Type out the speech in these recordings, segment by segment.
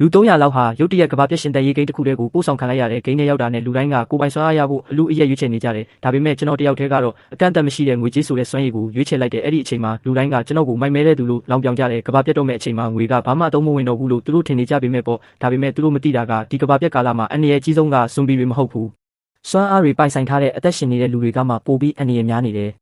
လူ300လောက်ဟာရုတ်တရက်ကဘာပြက်ရှင်တဲ့ရေးကိန်းတစ်ခုတည်းကိုပို့ဆောင်ခံလိုက်ရတဲ့ဂိမ်းထဲရောက်တာနဲ့လူတိုင်းကကိုပိုင်စွမ်းအားရဖို့အလူအရက်ရွေးချယ်နေကြတယ်ဒါပေမဲ့ကျွန်တော်တယောက်တည်းကတော့အကန့်အသတ်မရှိတဲ့ငွေကြေးဆိုတဲ့စွမ်းရည်ကိုရွေးချယ်လိုက်တဲ့အဲ့ဒီအချိန်မှာလူတိုင်းကကျွန်တော်ကိုမိုက်မဲတဲ့သူလို့လောင်ပြောင်ကြတယ်ကဘာပြက်တော့မဲ့အချိန်မှာငွေကဘာမှအသုံးမဝင်တော့ဘူးလို့သူတို့ထင်နေကြပေမဲ့ပေါ့ဒါပေမဲ့သူတို့မသိတာကဒီကဘာပြက်ကာလမှာအန္တရာယ်ကြီးဆုံးကဇွန်ဘီတွေမဟုတ်ဘူးစွမ်းအားတွေပိုင်ဆိုင်ထားတဲ့အသက်ရှင်နေတဲ့လူတွေကမှပိုပြီးအန္တရာယ်များနေတယ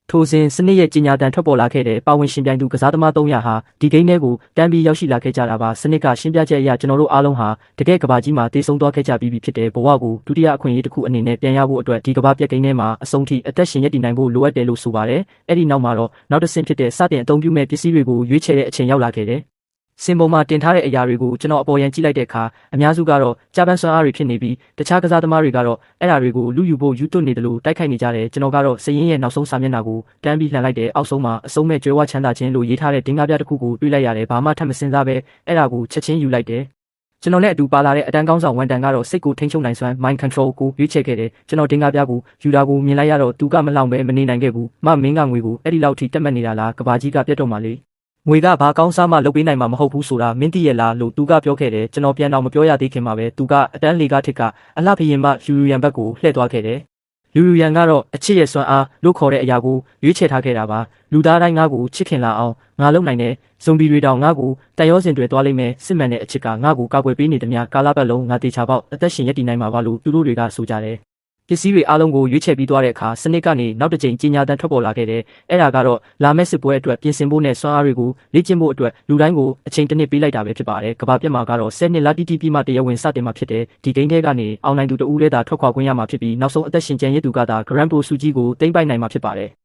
်ထိုစဉ်စနစ်ရဲ့ကြီးညာတန်ထွက်ပေါ်လာခဲ့တဲ့ပါဝင်ရှင်ပြိုင်သူကစားသမား300ဟာဒီဂိမ်းထဲကိုတန်းပြီးရောက်ရှိလာခဲ့ကြတာပါစနစ်ကရှင်းပြချက်အရကျွန်တော်တို့အားလုံးဟာတကယ်ကဘာကြီးမှာတည်ဆုံသွားခဲ့ကြပြီးဖြစ်တဲ့ဘဝကိုဒုတိယအခွင့်အရေးတစ်ခုအနေနဲ့ပြန်ရဖို့အတွက်ဒီကဘာပြက်ဂိမ်းထဲမှာအဆုံးထိအသက်ရှင်ရည်တည်နိုင်ဖို့လိုအပ်တယ်လို့ဆိုပါတယ်အဲ့ဒီနောက်မှာတော့နောက်တစ်ဆင့်ဖြစ်တဲ့စတင်အသုံးပြုမဲ့ပစ္စည်းတွေကိုရွေးချယ်တဲ့အချိန်ရောက်လာခဲ့တယ်စင်ပုံမှာတင်ထားတဲ့အရာတွေကိုကျွန်တော်အပေါ်ယံကြည့်လိုက်တဲ့အခါအများစုကတော့ကြာပန်းစွမ်းအားတွေဖြစ်နေပြီးတခြားကစားသမားတွေကတော့အဲ့ဓာတွေကိုလူယူဖို့ယူသွတ်နေတယ်လို့တိုက်ခိုက်နေကြတယ်ကျွန်တော်ကတော့စရင်ရဲ့နောက်ဆုံးစာမျက်နှာကိုတန်းပြီးလှန်လိုက်တဲ့အောက်ဆုံးမှာအဆုံးမဲ့ကျွဲဝချမ်းသာခြင်းလို့ရေးထားတဲ့ဒင်္ဂါပြတစ်ခုကိုတွေ့လိုက်ရတယ်ဘာမှထပ်မစင်စားပဲအဲ့ဒါကိုချက်ချင်းယူလိုက်တယ်ကျွန်တော်နဲ့အတူပါလာတဲ့အတန်းကောင်းဆောင်ဝန်တန်ကတော့စိတ်ကိုထိန်းချုပ်နိုင်စွမ်း mind control ကိုရွေးချယ်ခဲ့တယ်ကျွန်တော်ဒင်္ဂါပြကိုယူတာကိုမြင်လိုက်ရတော့သူကမလောင်ပဲမနေနိုင်ခဲ့ဘူးမင်းကငွေကိုအဲ့ဒီလောက်ထိတက်မှတ်နေတာလားကဘာကြီးကပြတ်တော့မှလေငွေကဘာကောင်းစားမှလုပ်ပေးနိုင်မှာမဟုတ်ဘူးဆိုတာမင်းသိရလားလို့သူကပြောခဲ့တယ်ကျွန်တော်ပြန်တော့မပြောရသေးခင်မှာပဲသူကအတန်းလေကထစ်ကအလှဖရင်မလူယူရန်ဘက်ကိုလှည့်သွားခဲ့တယ်လူယူရန်ကတော့အချစ်ရဲ့စွမ်းအားလို့ခေါ်တဲ့အရာကိုရွေးချယ်ထားခဲ့တာပါလူသားတိုင်းငါ့ကိုချစ်ခင်လာအောင်ငါလုပ်နိုင်တဲ့ဇွန်ဘီတွေတောင်ငါ့ကိုတန်ရောစင်တွေသွားလိမ့်မယ်စစ်မှန်တဲ့အချစ်ကငါ့ကိုကာကွယ်ပေးနေသည်များကာလပတ်လုံးငါတေချာပေါက်အသက်ရှင်ရည်တည်နိုင်မှာပါလို့သူတို့တွေကဆိုကြတယ်ပစ္စည်းတွေအားလုံးကိုရွေးချယ်ပြီးသွားတဲ့အခါစနစ်ကနေနောက်တစ်ကြိမ်ကြီးညာတန်းထွက်ပေါ်လာခဲ့တယ်။အဲ့ဒါကတော့လာမယ့်စစ်ပွဲအတွက်ပြင်ဆင်ဖို့နဲ့စွမ်းအားတွေကိုလေ့ကျင့်ဖို့အတွက်လူတိုင်းကိုအချိန်တစ်နှစ်ပေးလိုက်တာပဲဖြစ်ပါတယ်။ကမ္ဘာပြတ်မှာကတော့10နှစ်လာတိတိပြီးမှတရားဝင်စတင်မှာဖြစ်တယ်။ဒီဂိမ်းထဲကနေအောင်နိုင်သူတဦးတည်းသာထွက်ခွာခွင့်ရမှာဖြစ်ပြီးနောက်ဆုံးအသက်ရှင်ကျန်ရည်သူကသာ Grand Pro စုကြီးကိုသိမ်းပိုက်နိုင်မှာဖြစ်ပါတယ်။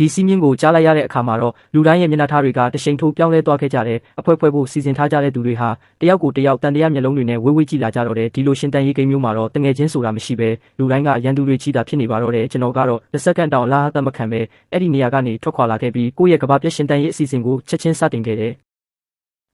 ဒီစီးမြင့်ကိုကြားလိုက်ရတဲ့အခါမှာတော့လူတိုင်းရဲ့မျက်နှာထားတွေကတရှိန်ထိုးပြောင်းလဲသွားခဲ့ကြတယ်အဖွဲဖွဲဖို့စီစဉ်ထားကြတဲ့သူတွေဟာတယောက်ကိုတယောက်တန်တရားမျက်လုံးတွေနဲ့ဝေးဝေးကြည့်လာကြတော့တယ်ဒီလိုရှင်တန်ရေးဂိမ်းမျိုးမှာတော့တငယ်ချင်းဆိုတာမရှိပဲလူတိုင်းကရန်သူတွေကြီးတာဖြစ်နေပါတော့တယ်ကျွန်တော်ကတော့တစ်စက္ကန့်တောင်လာသတ်မခံပဲအဲ့ဒီနေရာကနေထွက်ခွာလာခဲ့ပြီးကိုယ့်ရဲ့ကဘာပြက်ရှင်တန်ရေးအစီအစဉ်ကိုချက်ချင်းစတင်ခဲ့တယ်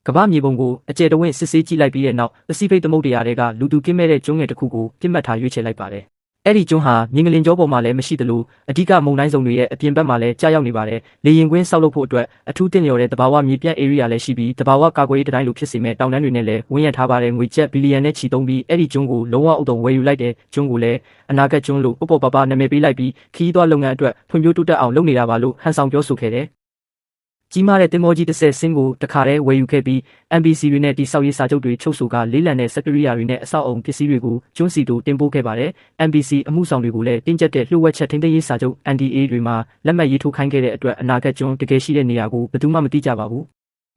ကဘာမြေပုံကိုအကျယ်တဝင့်စစ်ဆေးကြည့်လိုက်ပြီးတဲ့နောက်ပစိဖိတ်သမုဒ္ဒရာတွေကလူသူကင်းမဲ့တဲ့ကျွန်းငယ်တစ်ခုကိုပြစ်မှတ်ထားရွေးချယ်လိုက်ပါတယ်အဲ့ဒီကျွန်းဟာမြင်းကလင်ကျောပေါ်မှာလည်းမရှိသလိုအဓိကမုန်တိုင်းစုံတွေရဲ့အပြင်ဘက်မှာလည်းကြာရောက်နေပါတယ်။လေရင်ကွင်းဆောက်လုပ်ဖို့အတွက်အထူးတင့်လျော်တဲ့တဘာဝမြေပြန့် area လည်းရှိပြီးတဘာဝကာကွယ်ရေးတိုင်းလိုဖြစ်စေမဲ့တောင်တန်းတွေနဲ့လည်းဝန်းရံထားပါတယ်ငွေကျပ်ဘီလီယံနဲ့ချီသုံးပြီးအဲ့ဒီကျွန်းကိုလုံးဝအုပ်တုံဝယ်ယူလိုက်တဲ့ကျွန်းကိုလည်းအနာဂတ်ကျွန်းလို့ပေါ့ပေါ့ပါပါနာမည်ပေးလိုက်ပြီးခီးသွွားလုပ်ငန်းအတွက်ဖွံ့ဖြိုးတိုးတက်အောင်လုပ်နေတာပါလို့ဟန်ဆောင်ပြောဆိုခဲ့တယ်ကြီးမားတဲ့တင်မောကြီး30ဆင်းကိုတခါတည်းဝယ်ယူခဲ့ပြီး MBC တွေနဲ့တိစောက်ရေးစာချုပ်တွေချုပ်ဆိုကလေးလံတဲ့စက်ကရိယာတွေနဲ့အဆောက်အုံပစ္စည်းတွေကိုကျွန်းစီတို့တင်ပို့ခဲ့ပါတယ်။ MBC အမှုဆောင်တွေကိုလည်းတင်းကျပ်တဲ့လျှို့ဝှက်ချက်ထိန်းသိမ်းရေးစာချုပ် NDA တွေမှာလက်မှတ်ရေးထိုးခိုင်းခဲ့တဲ့အတွက်အနာဂတ်ကျွန်းတကယ်ရှိတဲ့နေရာကိုဘယ်သူမှမသိကြပါဘူး။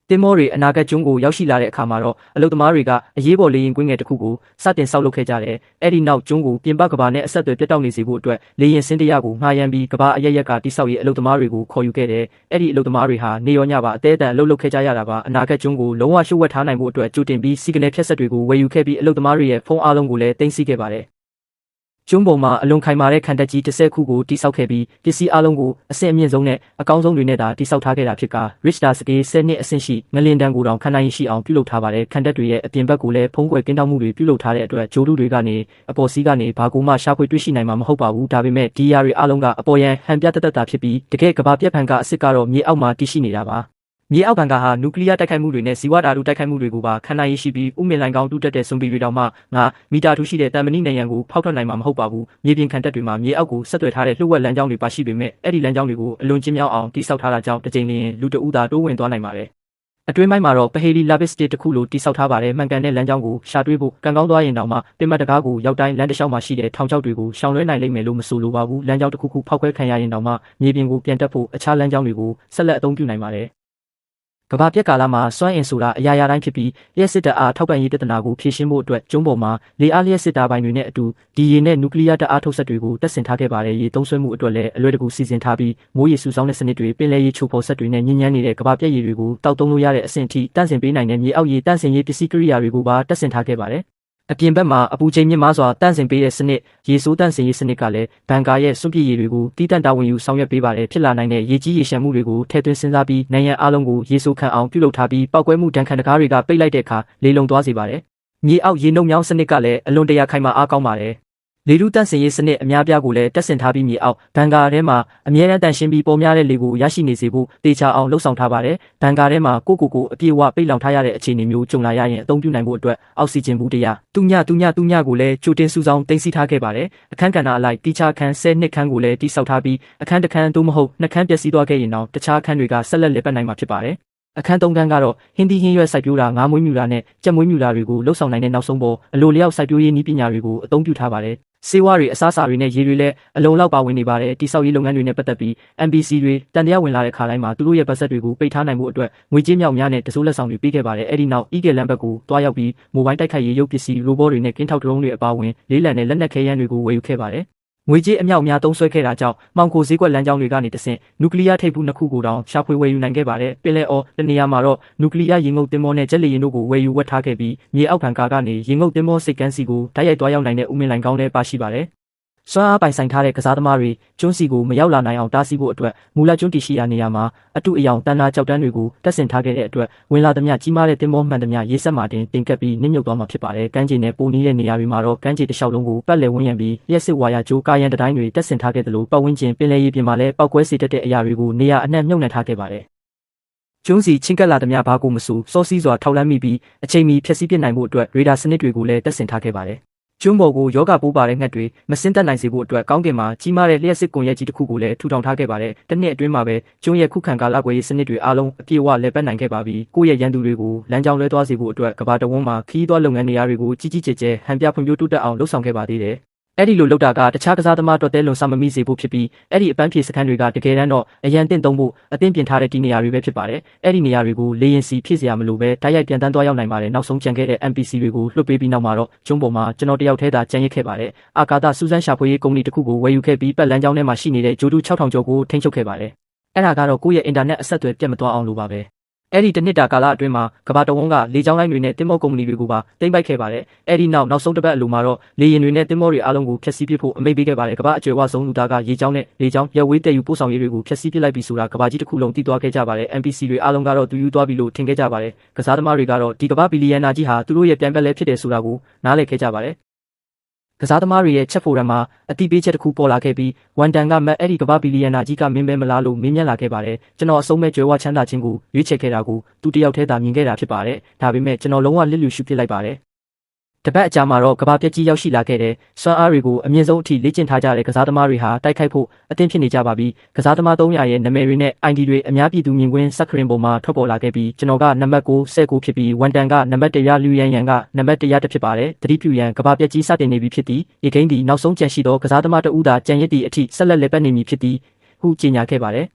တင်မောတွေအနာဂတ်ကျွန်းကိုရောက်ရှိလာတဲ့အခါမှာတော့အလုသမားတွေကအရေးပေါ်လေရင်ကွင်းငယ်တစ်ခုကိုစတင်ဆောက်လုပ်ခဲ့ကြတယ်။အဲ့ဒီနောက်ကျွန်းကိုပြင်ပကဘာနဲ့အဆက်အသွယ်ပြတ်တောက်နေစေဖို့အတွက်လေရင်စင်းတရားကိုငှားရမ်းပြီးကဘာအရရက်ကတိဆောက်ရေးအလုသမားတွေကိုခေါ်ယူခဲ့တယ်။အဲ့ဒီအလုသမားတွေဟာနေရောညပါအသေးအတန်အလုပ်လုပ်ခဲ့ကြရတာပါအနာဂတ်ကျွန်းကိုလုံးဝရှုပ်ဝက်ထားနိုင်ဖို့အတွက်ကြိုတင်ပြီးစီကနေဖြတ်ဆက်တွေကိုဝယ်ယူခဲ့ပြီးအလုသမားတွေရဲ့ဖုန်းအားလုံးကိုလည်းတင်စီခဲ့ပါတယ်ကျွန်းပေါ်မှာအလွန်ခိုင်မာတဲ့ခံတပ်ကြီး30ခုကိုတိစောက်ခဲ့ပြီးပစ္စည်းအလုံးကိုအဆင့်အမြင့်ဆုံးနဲ့အကောင်းဆုံးတွေနဲ့သာတိစောက်ထားခဲ့တာဖြစ်က Richter Scale 10နှစ်အဆင့်ရှိငလင်တန်းကိုတောင်ခံနိုင်ရှိအောင်ပြုလုပ်ထားပါတယ်ခံတပ်တွေရဲ့အပြင်ဘက်ကိုလည်းဖုံးကွယ်ကင်းတောက်မှုတွေပြုလုပ်ထားတဲ့အတွက်ဂျိုလူတွေကနေအပေါ်စီးကနေဘာကိုမှရှာဖွေတွေ့ရှိနိုင်မှာမဟုတ်ပါဘူးဒါပေမဲ့ဒီယာတွေအလုံးကအပေါ်ယံဟန်ပြတက်တာဖြစ်ပြီးတကယ်ကဘာပြက်ဖန်ကအစ်စ်ကတော့မြေအောက်မှာတည်ရှိနေတာပါမြေအောက်ကန်ကဟာနျူကလ িয়ার တိုက်ခိုက်မှုတွေနဲ့ဇီဝဓာတုတိုက်ခိုက်မှုတွေကိုပါခံနိုင်ရရှိပြီးဥမင်လိုင်ကောင်းတူတက်တဲ့စွန်ပီတွေတောင်မှ9မီတာထူရှိတဲ့တန်မဏိနေရန်ကိုဖောက်ထွက်နိုင်မှာမဟုတ်ပါဘူးမြေပြင်ခံတက်တွေမှာမြေအောက်ကိုဆက်သွယ်ထားတဲ့လှုပ်ဝက်လမ်းကြောင်းတွေပါရှိပေမဲ့အဲ့ဒီလမ်းကြောင်းတွေကိုအလွန်ကျဉ်းမြောင်းအောင်တိစောက်ထားတာကြောင့်တစ်ကြိမ်လျင်လူတအူးသာတိုးဝင်သွားနိုင်ပါတယ်အတွင်းပိုင်းမှာတော့ပဟေလီလာဘစ်စတစ်တစ်ခုလိုတိစောက်ထားပါတယ်မှန်ကန်တဲ့လမ်းကြောင်းကိုရှာတွေ့ဖို့ကံကောင်းသွားရင်တောင်မှပင်မတကားကိုရောက်တိုင်းလမ်းတစ်လျှောက်မှာရှိတဲ့ထောင်ချောက်တွေကိုရှောင်လွှဲနိုင်လိမ့်မယ်လို့မဆိုလိုပါဘူးလမ်းကြောင်းတစ်ခုခုဖောက်ခွဲခံရရင်တောင်မှမြေပြင်ကိုပြန်တက်ဖို့အခြားလမ်းကြောင်းတွေကိုဆက်လက်အသုံးပြုနိုင်ပါတယ်ကဘာပြက်ကာလမှာစွမ်းအင်ဆိုတာအရာရာတိုင်းဖြစ်ပြီးလျှက်စစ်တပ်အားထောက်ပံ့ရေးပြဿနာကိုဖြေရှင်းဖို့အတွက်ကျုံးပေါ်မှာလေအားလျှက်စစ်တာပိုင်းတွေနဲ့အတူဒီရေနဲ့နျူကလ িয়ার တပ်အားထုတ်စက်တွေကိုတပ်ဆင်ထားခဲ့ပါတယ်ရေသုံးစွဲမှုအတွက်လည်းအလွယ်တကူစီစဉ်ထားပြီးမိုးရေစုဆောင်းတဲ့စနစ်တွေပင်လယ်ရေချိုဖော်စက်တွေနဲ့ညဉ့်ညမ်းနေတဲ့ကဘာပြက်ရေတွေကိုတောက်သုံးလို့ရတဲ့အဆင့်အထိတန့်စင်ပေးနိုင်တဲ့မြေအောက်ရေတန့်စင်ရေးပစ္စည်းကိရိယာတွေကိုပါတပ်ဆင်ထားခဲ့ပါတယ်အပြင်ဘက်မှာအပူချိန်မြင့်မားစွာတန့်စင်ပေးတဲ့စနစ်ရေဆိုးတန့်စင်ရေးစနစ်ကလည်းဘန်ကာရဲ့စွန့်ပစ်ရေတွေကိုတီးတန့်တာဝန်ယူဆောင်ရွက်ပေးပါတယ်ဖြစ်လာနိုင်တဲ့ရေကြီးရေရှမ်းမှုတွေကိုထည့်သွင်းစဉ်းစားပြီးနိုင်ရန်အားလုံးကိုရေဆိုးခံအောင်ပြုလုပ်ထားပြီးပောက်ကွဲမှုဒဏ်ခံတကားတွေကပိတ်လိုက်တဲ့အခါလေလုံသွားစေပါတယ်မြေအောက်ရေနှုတ်မြောင်းစနစ်ကလည်းအလွန်တရာခိုင်မာအားကောင်းပါတယ် လေထုတန့်စင်ရေးစနစ်အများပြားကိုလည်းတက်ဆင်ထားပြီးမြေအောက်ဘန်ကာထဲမှာအမြဲတမ်းတန့်ရှင်းပြီးပေါ်များတဲ့လေကိုရရှိနေစေဖို့တေချာအောင်လှုပ်ဆောင်ထားပါတယ်။ဘန်ကာထဲမှာကိုအပြည့်အဝပိတ်လောင်ထားရတဲ့အခြေအနေမျိုးကြုံလာရရင်အသုံးပြုနိုင်ဖို့အတွက်အောက်ဆီဂျင်ဘူး100တူညကိုလည်းကြိုတင်စုဆောင်းတင်စီထားခဲ့ပါတယ်။အခန်းကဏ္ဍအလိုက်တီချာခန်း10နှစ်ခန်းကိုလည်းတိစောက်ထားပြီးအခန်းတစ်ခန်းသို့မဟုတ်နှစ်ခန်းပျက်စီးသွားခဲ့ရင်တော့တခြားအခန်းတွေကဆက်လက်လည်ပတ်နိုင်မှာဖြစ်ပါတယ်။အခန်း3ခန်းကတော့ဟင်းသီးဟင်းရွက်စိုက်ပျိုးတာငါးမွေးမြူတာနဲ့ကြက်မွေးမြူတာတွေကိုလှုပ်ဆောင်နိုင်တဲ့နောက်ဆုံးပေါ်အလိုလျောက်စိုက်ပျိုးရေးနည်းပညာတွေကိုအသုံးပြုထားပါတယ်။စေဝါတွေအစားအစာတွေနဲ့ရေတွေလည်းအလုံးလောက်ပါဝင်နေပါတယ်။တိဆောက်ရေးလုပ်ငန်းတွေနဲ့ပတ်သက်ပြီး MBC တွေတန်တရားဝင်လာတဲ့ခါတိုင်းမှာသူတို့ရဲ့ဘတ်ဆက်တွေကိုပိတ်ထားနိုင်မှုအတွက်ငွေကြေးမြောက်များနဲ့တစိုးလက်ဆောင်တွေပေးခဲ့ပါတယ်။အဲ့ဒီနောက် Eagle လမ်းဘက်ကိုတွားရောက်ပြီးမိုဘိုင်းတိုက်ခိုက်ရေးရုပ်ပစ္စည်းရိုဘောတွေနဲ့ကင်းထောက်ဒရုန်းတွေအပါအဝင်လေးလံနဲ့လက်နက်ခဲယမ်းတွေကိုဝယ်ယူခဲ့ပါတယ်။ငွေကြေးအမြောက်များသုံးစွဲခဲ့တာကြောင့်မှောင်ခိုဈေးကွက်လမ်းကြောင်းတွေကနေတဆင့်နျူကလ িয়ার ထိပ်ဖူးနှစ်ခုကိုတောင်ရှာဖွေဝယ်ယူနိုင်ခဲ့ပါတယ်။ပင်လယ်အော်တနေရာမှာတော့နျူကလ িয়ার ရေငုပ်သင်္ဘောနဲ့ဂျက်လေယာဉ်တို့ကိုဝယ်ယူဝတ်ထားခဲ့ပြီးမြေအောက်ခံကာကနေရေငုပ်သင်္ဘောစိတ်ကမ်းစီကိုတိုက်ရိုက်သွားရောက်နိုင်တဲ့ဥမင်လိုင်ကောင်းလည်းပါရှိပါတယ်။စွမ်းအားပိုင်ဆိုင်ထားတဲ့ကစားသမားတွေကျွန်းစီကိုမရောက်လာနိုင်အောင်တားဆီးဖို့အတွက်မူလကျွန်းတည်ရှိရာနေရာမှာအတုအယောင်တန်းနာကြောက်တန်းတွေကိုတက်ဆင်ထားခဲ့တဲ့အတွက်ဝင်လာသမျှကြီးမားတဲ့သင်္ဘောမှန်သမျှရေးဆက်မှာတင်ကပ်ပြီးနစ်မြုပ်သွားမှာဖြစ်ပါတယ်။ကမ်းခြေနဲ့ပိုနေတဲ့နေရာတွေမှာတော့ကမ်းခြေတစ်လျှောက်လုံးကိုပတ်လည်ဝန်းရံပြီးလျှက်စစ်ဝါယာကြိုးကားရန်တိုင်းတွေတက်ဆင်ထားခဲ့သလိုပတ်ဝန်းကျင်ပင်လယ်ရေပြင်မှာလည်းပောက်ကွဲစေတတ်တဲ့အရာတွေကိုနေရာအနှံ့မြုပ်နှံထားခဲ့ပါတယ်။ကျွန်းစီချင်းကပ်လာသမျှဘာကိုမဆိုစောစီးစွာထောက်လန်းမိပြီးအချိန်မီဖျက်ဆီးပစ်နိုင်ဖို့အတွက်ရေဒါစနစ်တွေကိုလည်းတက်ဆင်ထားခဲ့ပါတယ်။ကျွန်းပေါ်ကိုယောဂပိုးပါတဲ့ငှက်တွေမစင်းတက်နိုင်စေဖို့အတွက်ကောင်းကင်မှာကြီးမားတဲ့လျှက်စစ်ကွန်ရက်ကြီးတစ်ခုကိုလည်းထူထောင်ထားခဲ့ပါတယ်။တစ်နှစ်အတွင်းမှာပဲကျွန်းရဲ့ခုခံကာလကွယ်ရေးစနစ်တွေအားလုံးအပြည့်အဝလည်ပတ်နိုင်ခဲ့ပါပြီ။ကိုယ့်ရဲ့ရန်သူတွေကိုလမ်းကြောင်းလွဲသွားစေဖို့အတွက်ကမ္ဘာတဝန်းမှာခီးသွွားလုပ်ငန်းနေရာတွေကိုကြီးကြီးကျယ်ကျယ်ဟန်ပြဖွံ့ဖြိုးတိုးတက်အောင်လှုပ်ဆောင်ခဲ့ပါသေးတယ်။အဲ့ဒီလိုလုပ်တာကတခြားကစားသမားတော်တဲလွန်ဆမမိစေဖို့ဖြစ်ပြီးအဲ့ဒီအပန်းဖြေစခန်းတွေကတကယ်တမ်းတော့အရန်တင့်သုံးဖို့အသင့်ပြင်ထားတဲ့ဒီနေရာတွေပဲဖြစ်ပါတယ်။အဲ့ဒီနေရာတွေကိုလေရင်စီဖြည့်စရာမလိုပဲတိုက်ရိုက်ပြန်တန်းသွားရောက်နိုင်ပါတယ်။နောက်ဆုံးကြံခဲ့တဲ့ NPC တွေကိုလွှတ်ပေးပြီးနောက်မှာတော့ကျွန်းပေါ်မှာကျွန်တော်တယောက်တည်းသာကြံရစ်ခဲ့ပါတယ်။အာကာသစူးစမ်းရှာဖွေရေးကုမ္ပဏီတစ်ခုကိုဝယ်ယူခဲ့ပြီးပတ်လန်းကျောင်းထဲမှာရှိနေတဲ့ဂျိုတူ6000ကျော်ကိုထိန်းချုပ်ခဲ့ပါတယ်။အဲ့ဒါကတော့ကိုယ့်ရဲ့အင်တာနက်အဆက်အသွယ်ပြတ်မသွားအောင်လို့ပါပဲ။အဲ့ဒီတစ်နှစ်တာကာလအတွင်းမှာကမ္ဘာတဝန်းကလေကြောင်းလိုင်းတွေနဲ့တင်မောကုမ္ပဏီတွေကိုပါတိမ့်ပိုက်ခဲ့ပါတယ်။အဲ့ဒီနောက်ဆုံးတစ်ပတ်အလိုမှာတော့လေယာဉ်တွေနဲ့တင်မောတွေအားလုံးကိုဖျက်ဆီးပစ်ဖို့အမိန့်ပေးခဲ့ပါတယ်။ကမ္ဘာအကျွယ်ဝဆုံးလူသားကရေကြောင်းနဲ့လေကြောင်းရပ်ဝေးတည်ယူပို့ဆောင်ရေးတွေကိုဖျက်ဆီးပစ်လိုက်ပြီဆိုတာကမ္ဘာကြီးတစ်ခုလုံးသိသွားခဲ့ကြပါတယ်။ NPC တွေအားလုံးကတော့သူယူသွားပြီလို့ထင်ခဲ့ကြပါတယ်။ကစားသမားတွေကတော့ဒီကမ္ဘာဘီလီယံနာကြီးဟာသူတို့ရဲ့ပြန်ပတ်လဲဖြစ်တယ်ဆိုတာကိုနားလည်ခဲ့ကြပါတယ်။ကစားသမားတွေရဲ့ချက်ဖိုရမ်မှာအတိပေးချက်တစ်ခုပေါ်လာခဲ့ပြီးဝန်တန်ကမတ်အဲ့ဒီကမ္ဘာဘီလီယံနာကြီးကမင်းပဲမလားလို့မေးမြန်းလာခဲ့ပါတယ်ကျွန်တော်အဆုံးမဲ့ကြွယ်ဝချမ်းသာခြင်းကိုရွေးချယ်ခဲ့တာကိုသူတယောက်တည်းသာမြင်ခဲ့တာဖြစ်ပါတယ်ဒါပေမဲ့ကျွန်တော်လုံးဝလစ်လျူရှုပစ်လိုက်ပါတယ်တပတ်အကြာမှာတော့ကဘာပြက်ကြီးရောက်ရှိလာခဲ့တဲ့စွမ်းအားတွေကိုအမြင့်ဆုံးအထိလေ့ကျင့်ထားကြတဲ့ကစားသမားတွေဟာတိုက်ခိုက်ဖို့အသင့်ဖြစ်နေကြပါပြီကစားသမား300ရဲ့နာမည်တွေနဲ့ ID တွေအများပြည်သူမြင်ကွင်းစခရင်ပေါ်မှာထွက်ပေါ်လာခဲ့ပြီးကျွန်တော်ကနံပါတ်9 19ဖြစ်ပြီးဝန်တန်ကနံပါတ်100လူရန်ကနံပါတ်100ဖြစ်ပါတယ်သတိပြုရန်ကဘာပြက်ကြီးစတင်နေပြီဖြစ်သည်ဒီဂိမ်းဒီနောက်ဆုံးကြံရှိသောကစားသမားတဦးသာကြံရစ်သည့်အထိဆက်လက်လည်ပတ်နေမည်ဖြစ်သည်ဟုကြေညာခဲ့ပါတယ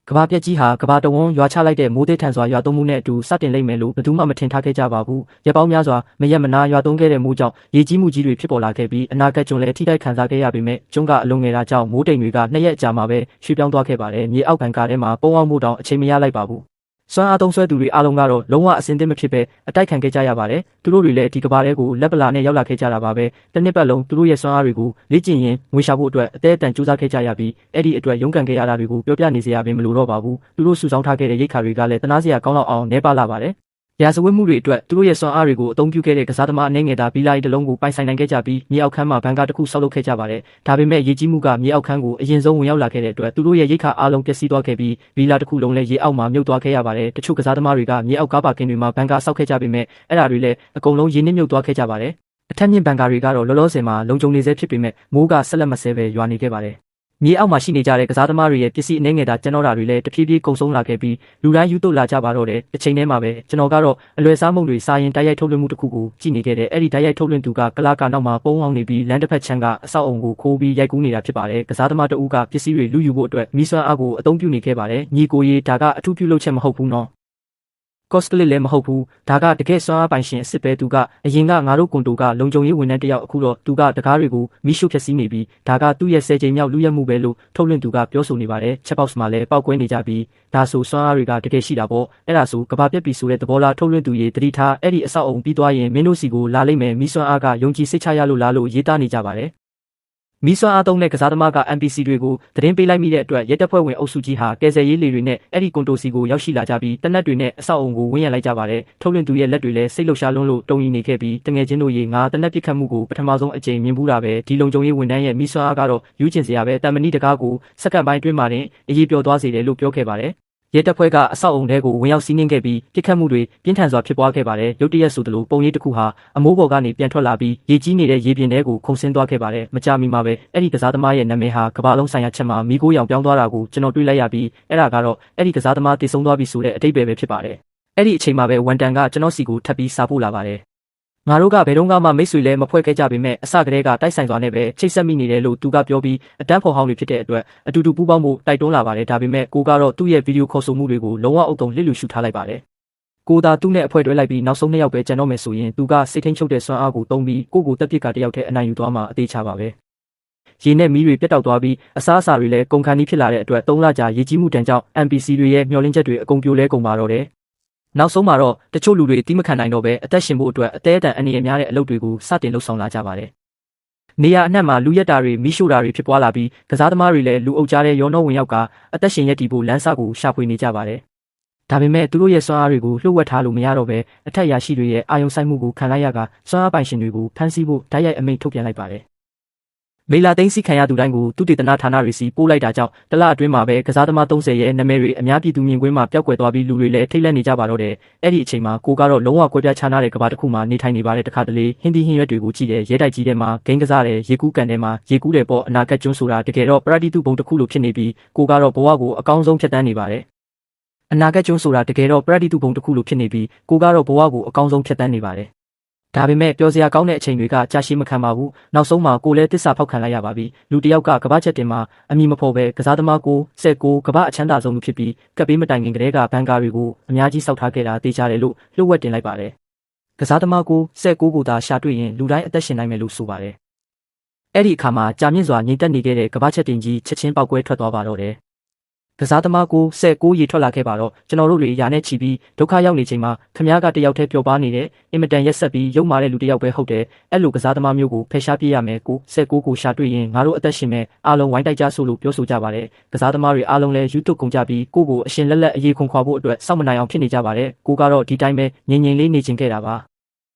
်ကဘာပြက်ကြီးဟာကဘာတဝန်းရွာချလိုက်တဲ့မိုးသေးထန်စွာရွာသွန်းမှုနဲ့အတူစတင်လိမ့်မယ်လို့ဘယ်သူမှမထင်ထားခဲ့ကြပါဘူး။ရပောင်းများစွာမရက်မနာရွာသွန်းခဲ့တဲ့မိုးကြောင့်ရေကြီးမှုကြီးတွေဖြစ်ပေါ်လာခဲ့ပြီးအနာဂတ်ကျွန်းလည်းထိခိုက်ခံစားခဲ့ရပေမဲ့ကျွန်းကအလွန်ငယ်တာကြောင့်မိုးတိမ်တွေက2ရက်အကြာမှာပဲရွှေ့ပြောင်းသွားခဲ့ပါတယ်။မြေအောက်ခံကားထဲမှာပုံအောင်မှုတောင်အချိန်မရလိုက်ပါဘူး။စွမ်းအားသုံးစွဲသူတွေအားလုံးကတော့လုံးဝအစင်သင့်မဖြစ်ပဲအတိုက်ခံခဲ့ကြရပါတယ်။သူတို့တွေလည်းဒီကဘာတဲကိုလက်ပလာနဲ့ရောက်လာခဲ့ကြတာပါပဲ။တစ်နှစ်ပတ်လုံးသူတို့ရဲ့စွမ်းအားတွေကိုလေ့ကျင့်ရင်းငွေရှာဖို့အတွက်အသေးအတန်ကြိုးစားခဲ့ကြရပြီးအဲ့ဒီအတွက်ရုန်းကန်ခဲ့ရတာတွေကိုပြောပြနေစရာပင်မလိုတော့ပါဘူး။သူတို့စုဆောင်းထားခဲ့တဲ့ရိတ်ခါတွေကလည်းတနာစရာကောင်းလောက်အောင်နှဲပါလာပါတယ်။ရာဇဝတ်မှုတွေအတွက်သူတို့ရဲ့စွမ်းအားတွေကိုအသုံးပြုခဲ့တဲ့ကစားသမားအနေငယ်သာဘီလာရီတစ်လုံးကိုပိုင်ဆိုင်နိုင်ခဲ့ကြပြီးမြေအောက်ခန်းမှာဘန်ကာတစ်ခုဆောက်လုပ်ခဲ့ကြပါတယ်။ဒါပေမဲ့ရေကြီးမှုကမြေအောက်ခန်းကိုအရင်ဆုံးဝင်ရောက်လာခဲ့တဲ့အတွက်သူတို့ရဲ့ရိတ်ခါအားလုံးပျက်စီးသွားခဲ့ပြီးဘီလာတစ်ခုလုံးလည်းရေအောက်မှာမြုပ်သွားခဲ့ရပါတယ်။တချို့ကစားသမားတွေကမြေအောက်ကားပါကင်တွေမှာဘန်ကာဆောက်ခဲ့ကြပေမဲ့အဲ့ဒါတွေလည်းအကုန်လုံးရေနစ်မြုပ်သွားခဲ့ကြပါတယ်။အထက်မြင့်ဘန်ကာတွေကတော့လောလောဆယ်မှာလုံခြုံနေဆဲဖြစ်ပေမဲ့မိုးကဆက်လက်မဆဲပဲရွာနေခဲ့ပါတယ်။မြေအောက်မှာရှိနေကြတဲ့ကစားသမားတွေရဲ့ပစ္စည်းအနေငယ်သာကျွန်တော်တို့တွေလည်းတဖြည်းဖြည်းကုန်ဆုံးလာခဲ့ပြီးလူတိုင်းယူသွလာကြပါတော့တယ်တစ်ချိန်တည်းမှာပဲကျွန်တော်ကတော့အလွယ်စားမုံတွေစားရင်တိုက်ရိုက်ထုတ်လွှင့်မှုတစ်ခုကိုကြည့်နေခဲ့တယ်အဲ့ဒီတိုက်ရိုက်ထုတ်လွှင့်သူကကလာကနောက်မှာပုံအောင်နေပြီးလမ်းတစ်ဖက်ချမ်းကအဆောက်အုံကိုခိုးပြီးရိုက်ကူးနေတာဖြစ်ပါတယ်ကစားသမားတဦးကပစ္စည်းတွေလူယူဖို့အတွက်မီးစွမ်းအားကိုအသုံးပြုနေခဲ့ပါတယ်ညီကိုရီဒါကအထူးပြုလုပ်ချက်မဟုတ်ဘူးနော်ကော့စကလစ်လည်းမဟုတ်ဘူးဒါကတကယ်စွမ်းအားပိုင်ရှင်အစ်စ်ပဲသူကအရင်ကငါတို့ကွန်တိုကလုံခြုံရေးဝန်ထမ်းတယောက်အခုတော့သူကတကားတွေကိုမိရှုဖျက်ဆီးနေပြီးဒါကသူ့ရဲ့10ကြိမ်မြောက်လူရက်မှုပဲလို့ထုတ်လွှင့်သူကပြောဆိုနေပါတယ်ချက်ပေါက်စ်မှာလည်းပောက်ကွဲနေကြပြီးဒါဆိုစွမ်းအားတွေကတကယ်ရှိတာပေါ့အဲ့ဒါဆိုကဘာပြက်ပြီဆိုတဲ့သဘောလားထုတ်လွှင့်သူရေတတိထားအဲ့ဒီအဆောက်အုံပြီးသွားရင်မင်းတို့စီကိုလာလိမ့်မယ်မိစွမ်းအားကယုံကြည်စိတ်ချရလို့လားလို့ရေးသားနေကြပါတယ် မီးစွမ်းအားသုံးတဲ့ကစားသမားက NPC တွေကိုသတင်းပေးလိုက်မိတဲ့အတွက်ရဲတပ်ဖွဲ့ဝင်အုပ်စုကြီးဟာကယ်ဆယ်ရေးလေတွေနဲ့အဲ့ဒီကွန်တိုစီကိုရောက်ရှိလာကြပြီးတနက်တွေနဲ့အဆောက်အုံကိုဝန်းရံလိုက်ကြပါတယ်ထုတ်လွှင့်သူရဲ့လက်တွေလည်းစိတ်လှုပ်ရှားလွန်းလို့တုံ့ရီနေခဲ့ပြီးတငယ်ချင်းတို့ရေငါတနက်ပစ်ခတ်မှုကိုပထမဆုံးအကြိမ်မြင်ဘူးတာပဲဒီလုံခြုံရေးဝန်ထမ်းရဲ့မီးစွမ်းအားကတော့ယူကျင်စရာပဲတန်မဏိတကားကိုစက္ကန့်ပိုင်းတွင်းမှာတင်အရေးပြောသွားစေတယ်လို့ပြောခဲ့ပါတယ်ရဲတပ်ဖွဲ့ကအဆောက်အုံထဲကိုဝင်ရောက်စီးနင်းခဲ့ပြီးပြစ်ခတ်မှုတွေပြင်းထန်စွာဖြစ်ပွားခဲ့ပါတယ်ရုတ်တရက်ဆိုသလိုပုံရိပ်တစ်ခုဟာအမိုးပေါ်ကနေပြန်ထွက်လာပြီးရေကြီးနေတဲ့ရေပြင်ထဲကိုခုန်ဆင်းသွားခဲ့ပါတယ်မကြာမီမှာပဲအဲ့ဒီကစားသမားရဲ့နာမည်ဟာကမ္ဘာလုံးဆိုင်ရာချက်မှာမီးခိုးရောင်ပြောင်းသွားတာကိုကျွန်တော်တွေ့လိုက်ရပြီးအဲ့ဒါကတော့အဲ့ဒီကစားသမားတည်ဆုံသွားပြီဆိုတဲ့အတိတ်ပဲဖြစ်ပါတယ်အဲ့ဒီအချိန်မှာပဲဝန်တန်ကကျွန်တော်စီကိုထပ်ပြီးစာပို့လာပါတယ်ငါတို့ကဘယ်တော့မှမိတ်ဆွေလဲမဖွဲ့ခဲ့ကြပေမဲ့အစကတည်းကတိုက်ဆိုင်စွာနဲ့ပဲချိတ်ဆက်မိနေတယ်လို့သူကပြောပြီးအတန်းဖော်ဟောင်းတွေဖြစ်တဲ့အတွက်အတူတူပူးပေါင်းဖို့တိုက်တွန်းလာပါတယ်ဒါပေမဲ့ကိုကတော့သူ့ရဲ့ဗီဒီယိုခေါ်ဆိုမှုတွေကိုလုံးဝအုပ်တုံလစ်လူရှုထားလိုက်ပါတယ်ကိုသာသူ့နဲ့အဖွဲတွဲလိုက်ပြီးနောက်ဆုံး2ယောက်ပဲကျန်တော့မယ်ဆိုရင်သူကစိတ်ထိန်ချုပ်တဲ့စွမ်းအားကိုသုံးပြီးကိုတက်ပစ်ကတယောက်တည်းအနိုင်ယူသွားမှာအသေးချပါပဲရေနဲ့မီးတွေပြတ်တောက်သွားပြီးအစားအစာတွေလည်းကုန်ခန်းကြီးဖြစ်လာတဲ့အတွက်3လကြာရေကြီးမှုတန်ကြောင့် NPC တွေရဲ့မျှော်လင့်ချက်တွေအကုန်ပြိုလဲကုန်ပါတော့တယ်နောက်ဆုံးမှာတော့တချို့လူတွေတီးမခံနိုင်တော့ပဲအသက်ရှင်ဖို့အတွက်အသေးအတန်အနေအများတဲ့အလုပ်တွေကိုစတင်လှုပ်ဆောင်လာကြပါတယ်။နေရာအနှံ့မှာလူရက်တာတွေမိရှို့တာတွေဖြစ်ပွားလာပြီးကစားသမားတွေလည်းလူအုပ်ကြားတဲ့ရောနှောဝင်ရောက်ကအသက်ရှင်ရက်တီဖို့လမ်းစာကိုရှာဖွေနေကြပါတယ်။ဒါပေမဲ့သူတို့ရဲ့စွမ်းအားတွေကိုလှုပ်ဝက်ထားလို့မရတော့ပဲအထက်ရာရှိတွေရဲ့အာယုံဆိုင်မှုကိုခံလိုက်ရကစွမ်းအားပိုင်ရှင်တွေကိုဖမ်းဆီးဖို့ဓာတ်ရိုက်အမိန့်ထုတ်ပြန်လိုက်ပါတယ်။မေလာသိန်းစီခံရသူတိုင်းကိုသူတည်တနာဌာနတွေစီပို့လိုက်တာကြောင့်တလအတွင်းမှာပဲကစားသမား30ရဲ့နာမည်တွေအများပြည်သူမြင်ကွင်းမှာပျောက်ကွယ်သွားပြီးလူတွေလည်းထိတ်လန့်နေကြပါတော့တယ်။အဲ့ဒီအချိန်မှာကိုကတော့လုံးဝကွဲပြားခြားနားတဲ့ကဘာတစ်ခုမှာနေထိုင်နေပါတဲ့တခါတလေဟင်းသီးဟင်းရွက်တွေကိုကြည့်တဲ့ရဲတိုက်ကြီးထဲမှာဂိမ်းကစားတဲ့ရေကူးကန်ထဲမှာရေကူးတယ်ပေါ့အနာဂတ်ကျွန်းဆိုတာတကယ်တော့ပရတိတုဘုံတစ်ခုလိုဖြစ်နေပြီးကိုကတော့ဘဝကိုအကောင်းဆုံးဖြတ်တန်းနေပါတယ်။အနာဂတ်ကျွန်းဆိုတာတကယ်တော့ပရတိတုဘုံတစ်ခုလိုဖြစ်နေပြီးကိုကတော့ဘဝကိုအကောင်းဆုံးဖြတ်တန်းနေပါတယ်ဒါပေမဲ့ပျော်စရာကောင်းတဲ့အချိန်တွေကကြာရှည်မခံပါဘူးနောက်ဆုံးမှာကိုလည်းတစ္ဆာဖောက်ခံလိုက်ရပါပြီလူတစ်ယောက်ကကဘာချက်တင်မှာအမိမဖော်ပဲကစားသမားကို19ကဘာအချမ်းသာဆုံးလူဖြစ်ပြီးကပ်ပေးမတိုင်ခင်ကတည်းကဘန်ကာတွေကိုအများကြီးစောက်ထားခဲ့တာသိကြတယ်လို့လှုပ်ဝက်တင်လိုက်ပါတယ်ကစားသမားကို19ကိုသာရှာတွေ့ရင်လူတိုင်းအသက်ရှင်နိုင်မယ်လို့ဆိုပါတယ်အဲ့ဒီအခါမှာကြာမြင့်စွာငြိမ်သက်နေခဲ့တဲ့ကဘာချက်တင်ကြီးချက်ချင်းပေါက်ကွဲထွက်သွားပါတော့တယ်ကစားသမားကို19ရေထွက်လာခဲ့ပါတော့ကျွန်တော်တို့တွေယာနဲ့ချီပြီးဒုက္ခရောက်နေချိန်မှာခမားကတယောက်တည်းပျော်ပါနေတယ်အင်မတန်ရက်ဆက်ပြီးရုပ်မာတဲ့လူတယောက်ပဲဟုတ်တယ်အဲ့လိုကစားသမားမျိုးကိုဖယ်ရှားပြရမယ်ကို19ကိုရှာတွေ့ရင်ငါတို့အသက်ရှင်မယ်အားလုံးဝိုင်းတိုက်ကြဆိုလို့ပြောဆိုကြပါတယ်ကစားသမားတွေအားလုံးလည်း YouTube ကုန်ကြပြီးကိုအရှင်လက်လက်အရေးခွန်ခွာဖို့အတွက်စောင့်မနိုင်အောင်ဖြစ်နေကြပါတယ်ကိုကတော့ဒီတိုင်းပဲငြိမ်ငြိမ်လေးနေချင်ခဲ့တာပါ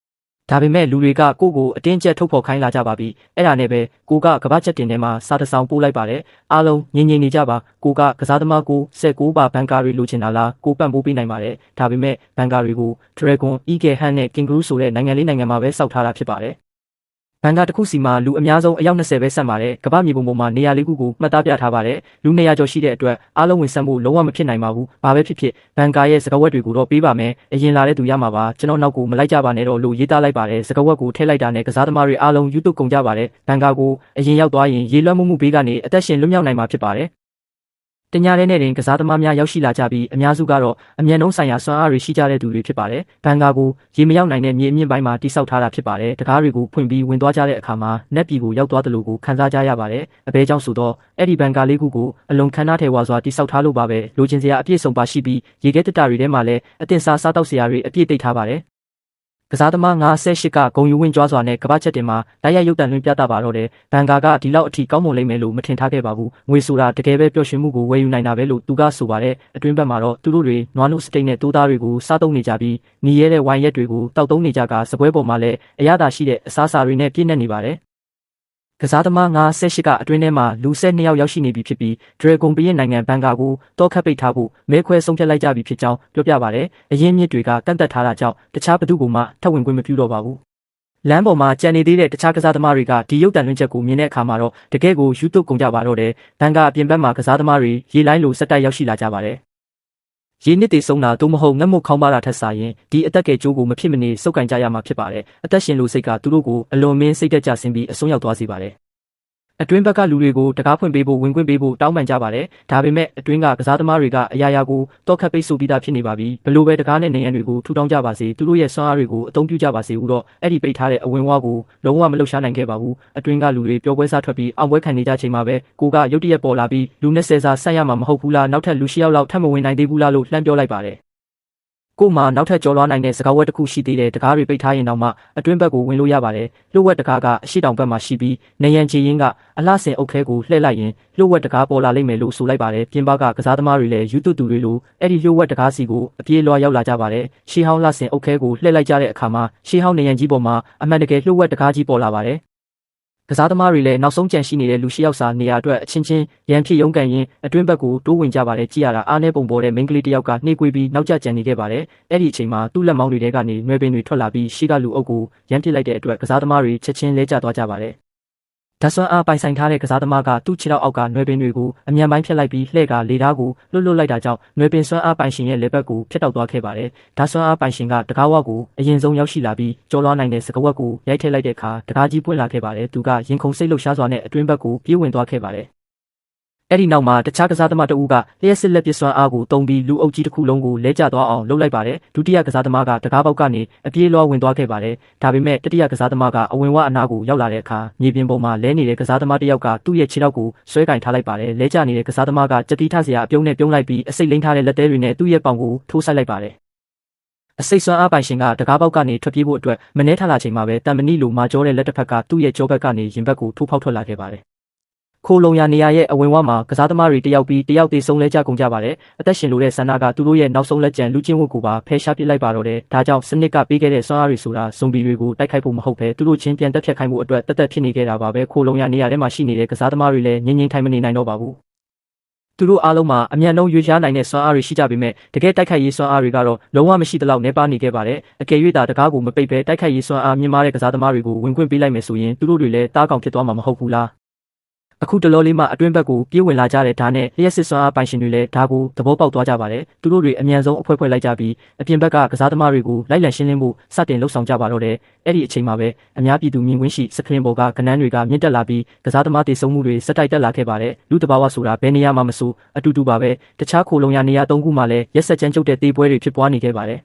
ဒါပေမဲ့လူတွေကကိုအတင်းကျပ်ထုတ်ဖော်ခိုင်းလာကြပါပြီအဲ့ဒါနဲ့ပဲကိုကကဘာချက်တင်ထဲမှာစာတစောင်ပို့လိုက်ပါတယ်အားလုံးငြိမ်ငြိမ်နေကြပါကိုကစားသမားကို19ပါဘန်ကာတွေလိုချင်တာလားကိုပံ့ပိုးပေးနိုင်ပါတယ်ဒါပေမဲ့ဘန်ကာတွေကို Dragon Eagle Hunt နဲ့ Kangaroo ဆိုတဲ့နိုင်ငံလေးနိုင်ငံမှာပဲစောက်ထားတာဖြစ်ပါတယ်ဘန်ကာတစ်ခုစီမှာလူအများဆုံးအယောက်20ပဲဆက်ပါတယ်ကမ္ဘာမြေပုံပေါ်မှာနေရာလေးခုကိုမှတ်သားပြထားပါတယ်လူ200ကျော်ရှိတဲ့အတွက်အားလုံးဝင်ဆက်မှုလုံးဝမဖြစ်နိုင်ပါဘူးဘာပဲဖြစ်ဖြစ်ဘန်ကာရဲ့စကားဝတ်တွေကိုတော့ပေးပါမယ်အရင်လာတဲ့သူရမှာပါကျွန်တော်နောက်ကိုမလိုက်ကြပါနဲ့တော့လို့ရေးသားလိုက်ပါတယ်စကားဝတ်ကိုထည့်လိုက်တာနဲ့ကစားသမားတွေအားလုံး YouTube ကုန်ကြပါတယ်ဘန်ကာကိုအရင်ရောက်သွားရင်ရေလွှမ်းမှုဘေးကနေအသက်ရှင်လွတ်မြောက်နိုင်မှာဖြစ်ပါတယ်တညာရဲနဲ့တင်ကစားသမားများရောက်ရှိလာကြပြီးအများစုကတော့အမြန်နှုံးဆိုင်ရာစွမ်းအားတွေရှိကြတဲ့သူတွေဖြစ်ပါတယ်။ဘန်ကာကိုရေမရောက်နိုင်တဲ့မြေအမြင့်ပိုင်းမှာတိစောက်ထားတာဖြစ်ပါတယ်။တကားတွေကိုဖွင့်ပြီးဝင်သွားကြတဲ့အခါမှာနက်ပြည်ကိုရောက်သွားတယ်လို့ကိုခန်းစားကြရပါတယ်။အဘဲကြောင့်ဆိုတော့အဲ့ဒီဘန်ကာလေးခုကိုအလွန်ခမ်းနားထဲဝါစွာတိစောက်ထားလို့ပါပဲ။လိုချင်စရာအပြည့်စုံပါရှိပြီးရေခဲတက်တာတွေထဲမှာလည်းအတင်စားစားတောက်စရာတွေအပြည့်တိတ်ထားပါတယ်။ကစားသမား98ကဂုံယူဝင်ကြွားစွာနဲ့ကဘာချက်တင်မှာတိုက်ရိုက်ရုပ်တံလွှင့်ပြသပါတော့တယ်ဘန်ကာကဒီလောက်အထိကောင်းမွန်လိမ့်မယ်လို့မထင်ထားခဲ့ပါဘူးငွေဆိုတာတကယ်ပဲပျော်ရွှင်မှုကိုဝယ်ယူနိုင်တာပဲလို့သူကဆိုပါတယ်အတွင်းဘက်မှာတော့သူတို့တွေနွားနို့စတိတ်နဲ့တိုးသားတွေကိုစားသုံးနေကြပြီးနီးရဲတဲ့ဝိုင်းရက်တွေကိုတောက်သုံးနေကြကစပွဲပေါ်မှာလည်းအရသာရှိတဲ့အစားအစာတွေနဲ့ပြည့်နေပါတယ်ကစားသမား98ကအတွင်းထဲမှာလူ12ယောက်ရောက်ရှိနေပြီဖြစ်ပြီး Dragon ပြည်နိုင်ငံဘန်ကာကိုတောခတ်ပိတ်ထားဖို့မဲခွဲဆုံးဖြတ်လိုက်ကြပြီဖြစ်ကြောင်းပြောပြပါတယ်။အရင်းမြစ်တွေကတန့်သက်ထားတာကြောင့်တခြားဘသူကမှထပ်ဝင်ခွင့်မပြုတော့ပါဘူး။လမ်းပေါ်မှာကြံနေသေးတဲ့တခြားကစားသမားတွေကဒီရုပ်တံလွှင့်ချက်ကိုမြင်တဲ့အခါမှာတော့တကယ်ကို YouTube ကုန်ကြပါတော့တယ်။ဘန်ကာအပြင်ဘက်မှာကစားသမားတွေရေလိုင်းလိုစက်တိုက်ရောက်ရှိလာကြပါတယ်။ရေနစ်တွေဆုံးတာသို့မဟုတ်ငတ်မုတ်ခေါင်းပါတာထက်စားရင်ဒီအသက်ကဲကျိုးကိုမဖြစ်မနေစုပ်ကန်ကြရမှာဖြစ်ပါတယ်။အသက်ရှင်လို့စိတ်ကသူတို့ကိုအလွန်မင်းစိတ်သက်ကြဆင်းပြီးအဆုံးရောက်သွားစေပါတယ်အတွင်းဘက်ကလူတွေကိုတကားဖွင့်ပေးဖို့ဝင်ခွင့်ပေးဖို့တောင်းပန်ကြပါတယ်ဒါပေမဲ့အတွင်းကကစားသမားတွေကအရာရာကိုတောက်ခတ်ပိတ်ဆို့ပြီးသားဖြစ်နေပါပြီဘလို့ပဲတကားနဲ့နေရန်တွေကိုထူထောင်ကြပါစေသူတို့ရဲ့စွမ်းအားတွေကိုအသုံးပြုကြပါစေဟူတော့အဲ့ဒီပိတ်ထားတဲ့အဝင်ဝါကိုလုံးဝမလှုပ်ရှားနိုင်ခဲ့ပါဘူးအတွင်းကလူတွေပျော်ပွဲစားထွက်ပြီးအောင်ပွဲခံနေကြချိန်မှာပဲကိုကရုတ်တရက်ပေါ်လာပြီးလူ20စာဆက်ရမှာမဟုတ်ဘူးလားနောက်ထပ်လူ10ယောက်လောက်ထပ်မဝင်နိုင်သေးဘူးလားလို့လှမ်းပြောလိုက်ပါတယ် ကို့မှာနောက်ထပ်ကြော်လွှားနိုင်တဲ့စကားဝတ်တစ်ခုရှိသေးတယ်တကားတွေပိတ်ထားရင်တောင်မှအတွင်းဘက်ကိုဝင်လို့ရပါတယ်လျှို့ဝှက်တကားကအရှိတောင်ဘက်မှာရှိပြီးနေရန်ချီရင်ကအလှဆင်အုပ်ခဲကိုလှည့်လိုက်ရင်လျှို့ဝှက်တကားပေါ်လာလိမ့်မယ်လို့ဆိုလိုက်ပါတယ်ပြင်ပကကစားသမားတွေလည်းယူတူတွေလိုအဲ့ဒီလျှို့ဝှက်တကားစီကိုအပြေးလွှာရောက်လာကြပါတယ်ရှေးဟောင်းလှဆင်အုပ်ခဲကိုလှည့်လိုက်ကြတဲ့အခါမှာရှေးဟောင်းနေရန်ကြီးပေါ်မှာအမှန်တကယ်လျှို့ဝှက်တကားကြီးပေါ်လာပါတယ်ကစားသမားတွေလည်းနောက်ဆုံးကြံရှိနေတဲ့လူရှိယောက်စာနေရာအတွက်အချင်းချင်းရန်ဖြစ်ရုံးကန်ရင်အတွင်းဘက်ကိုတိုးဝင်ကြပါတယ်ကြည်ရတာအားနဲ့ပုံပေါ်တဲ့မိန်းကလေးတစ်ယောက်ကနှေးကွေးပြီးနောက်ကျကြံနေခဲ့ပါတယ်အဲ့ဒီအချိန်မှာသူ့လက်မောင်းတွေထဲကနေနွယ်ပင်တွေထွက်လာပြီးရှေ့ကလူအုပ်ကိုရန်ပစ်လိုက်တဲ့အတွက်ကစားသမားတွေချက်ချင်းလဲကျသွားကြပါတယ်ဓာတ်စွမ်းအားပိုင်ဆိုင်ထားတဲ့ကစားသမားကသူ့ခြေထောက်အောက်ကနွယ်ပင်တွေကိုအမြန်ပိုင်းဖြတ်လိုက်ပြီးလှဲ့ကလေဓာတ်ကိုလွတ်လိုက်တာကြောင့်နွယ်ပင်စွမ်းအားပိုင်ရှင်ရဲ့လက်ဘက်ကိုဖျက်တောက်သွားခဲ့ပါတယ်။ဓာတ်စွမ်းအားပိုင်ရှင်ကတကားဝက်ကိုအရင်ဆုံးရောက်ရှိလာပြီးကြော်လွှားနိုင်တဲ့စကဝက်ကိုရိုက်ထည့်လိုက်တဲ့အခါတကားကြီးပွင့်လာခဲ့ပါတယ်။သူကရင်ခုန်စိတ်လှုပ်ရှားစွာနဲ့အတွင်းဘက်ကိုပြေးဝင်သွားခဲ့ပါတယ်။အဲ့ဒီနောက်မှာတခြားကစားသမားတဦးကလျှက်စစ်လက်ပစ်စွမ်းအားကိုတုံးပြီးလူအုပ်ကြီးတစ်ခုလုံးကိုလဲကျသွားအောင်လုပ်လိုက်ပါတယ်ဒုတိယကစားသမားကတကားပေါက်ကနေအပြေးလွှားဝင်သွားခဲ့ပါတယ်ဒါပေမဲ့တတိယကစားသမားကအဝင်ဝအနားကိုရောက်လာတဲ့အခါမြေပြင်ပေါ်မှာလဲနေတဲ့ကစားသမားတစ်ယောက်ကသူ့ရဲ့ခြေထောက်ကိုဆွဲကင်ထားလိုက်ပါတယ်လဲကျနေတဲ့ကစားသမားကကြက်တီးထစရာအပြုံးနဲ့ပြုံးလိုက်ပြီးအစိတ်လိမ့်ထားတဲ့လက်သေးတွေနဲ့သူ့ရဲ့ပေါင်ကိုထိုးဆိုင်လိုက်ပါတယ်အစိတ်စွမ်းအားပိုင်ရှင်ကတကားပေါက်ကနေထွက်ပြေးဖို့အတွက်မနှဲထလာချိန်မှာပဲတံမဏိလိုမာကျောတဲ့လက်တစ်ဖက်ကသူ့ရဲ့ကြောဘက်ကနေရင်ဘက်ကိုထိုးဖောက်ထွက်လာခဲ့ပါတယ်ခိုလုံရနေရရဲ့အဝင်ဝမှာကစားသမားတွေတယောက်ပြီးတယောက်သေးဆုံးလဲကြကုန်ကြပါတယ်အသက်ရှင်လို့တဲ့ဆန္ဒကသူတို့ရဲ့နောက်ဆုံးလက်ကျန်လူချင်းဝတ်ကိုပါဖယ်ရှားပစ်လိုက်ပါတော့တယ်ဒါကြောင့်စနစ်ကပေးခဲ့တဲ့စွမ်းအားတွေဆိုတာဇွန်ဘီတွေကိုတိုက်ခိုက်ဖို့မဟုတ်ပဲသူတို့ချင်းပြန်တက်ဖြတ်ခိုင်းမှုအတွက်တက်ဖြစ်နေခဲ့တာပါပဲခိုလုံရနေရထဲမှာရှိနေတဲ့ကစားသမားတွေလည်းငြိမ်ငြိမ်ထိုင်မနေနိုင်တော့ပါဘူးသူတို့အားလုံးမှာအမြန်ဆုံးရွေးရှားနိုင်တဲ့စွမ်းအားတွေရှိကြပေမဲ့တကယ်တိုက်ခိုက်ရေးစွမ်းအားတွေကတော့လုံးဝမရှိသလောက်နှဲပါနေခဲ့ပါတယ်အကယ်၍သာတကားကိုမပိတ်ဘဲတိုက်ခိုက်ရေးစွမ်းအားမြင့်မားတဲ့ကစားသမားတွေကိုဝင်ခွင့်ပေးလိုက်မယ်ဆိုရင်သူတို့တွေလည်းတားကောင်ဖြစ်သွားမှာမဟုတ်ဘူးလားအခုတလောလေးမှအတွင်းဘက်ကိုပြေးဝင်လာကြတဲ့ဓာတ်နဲ့လျှက်စစ်စွမ်းအားပိုင်ရှင်တွေလည်းဓာတ်ကိုသဘောပေါက်သွားကြပါတယ်သူတို့တွေအမြန်ဆုံးအဖွဲလိုက်ကြပြီးအပြင်ဘက်ကကစားသမားတွေကိုလိုက်လံရှင်းလင်းဖို့စတင်လှုပ်ဆောင်ကြပါတော့တယ်အဲ့ဒီအချိန်မှာပဲအများပြည်သူမြင်ကွင်းရှိစခရင်ပေါ်ကကနန်းတွေကမြင့်တက်လာပြီးကစားသမားတည်ဆုံမှုတွေစက်တိုက်တက်လာခဲ့ပါတယ်လူတဘာဝဆိုတာဘယ်နေရာမှမဆိုအတူတူပါပဲတခြားခိုလုံရနေရာ၃ခုမှလည်းရက်ဆက်ကြမ်းကြုတ်တဲ့တေးပွဲတွေဖြစ်ပွားနေခဲ့ပါတယ်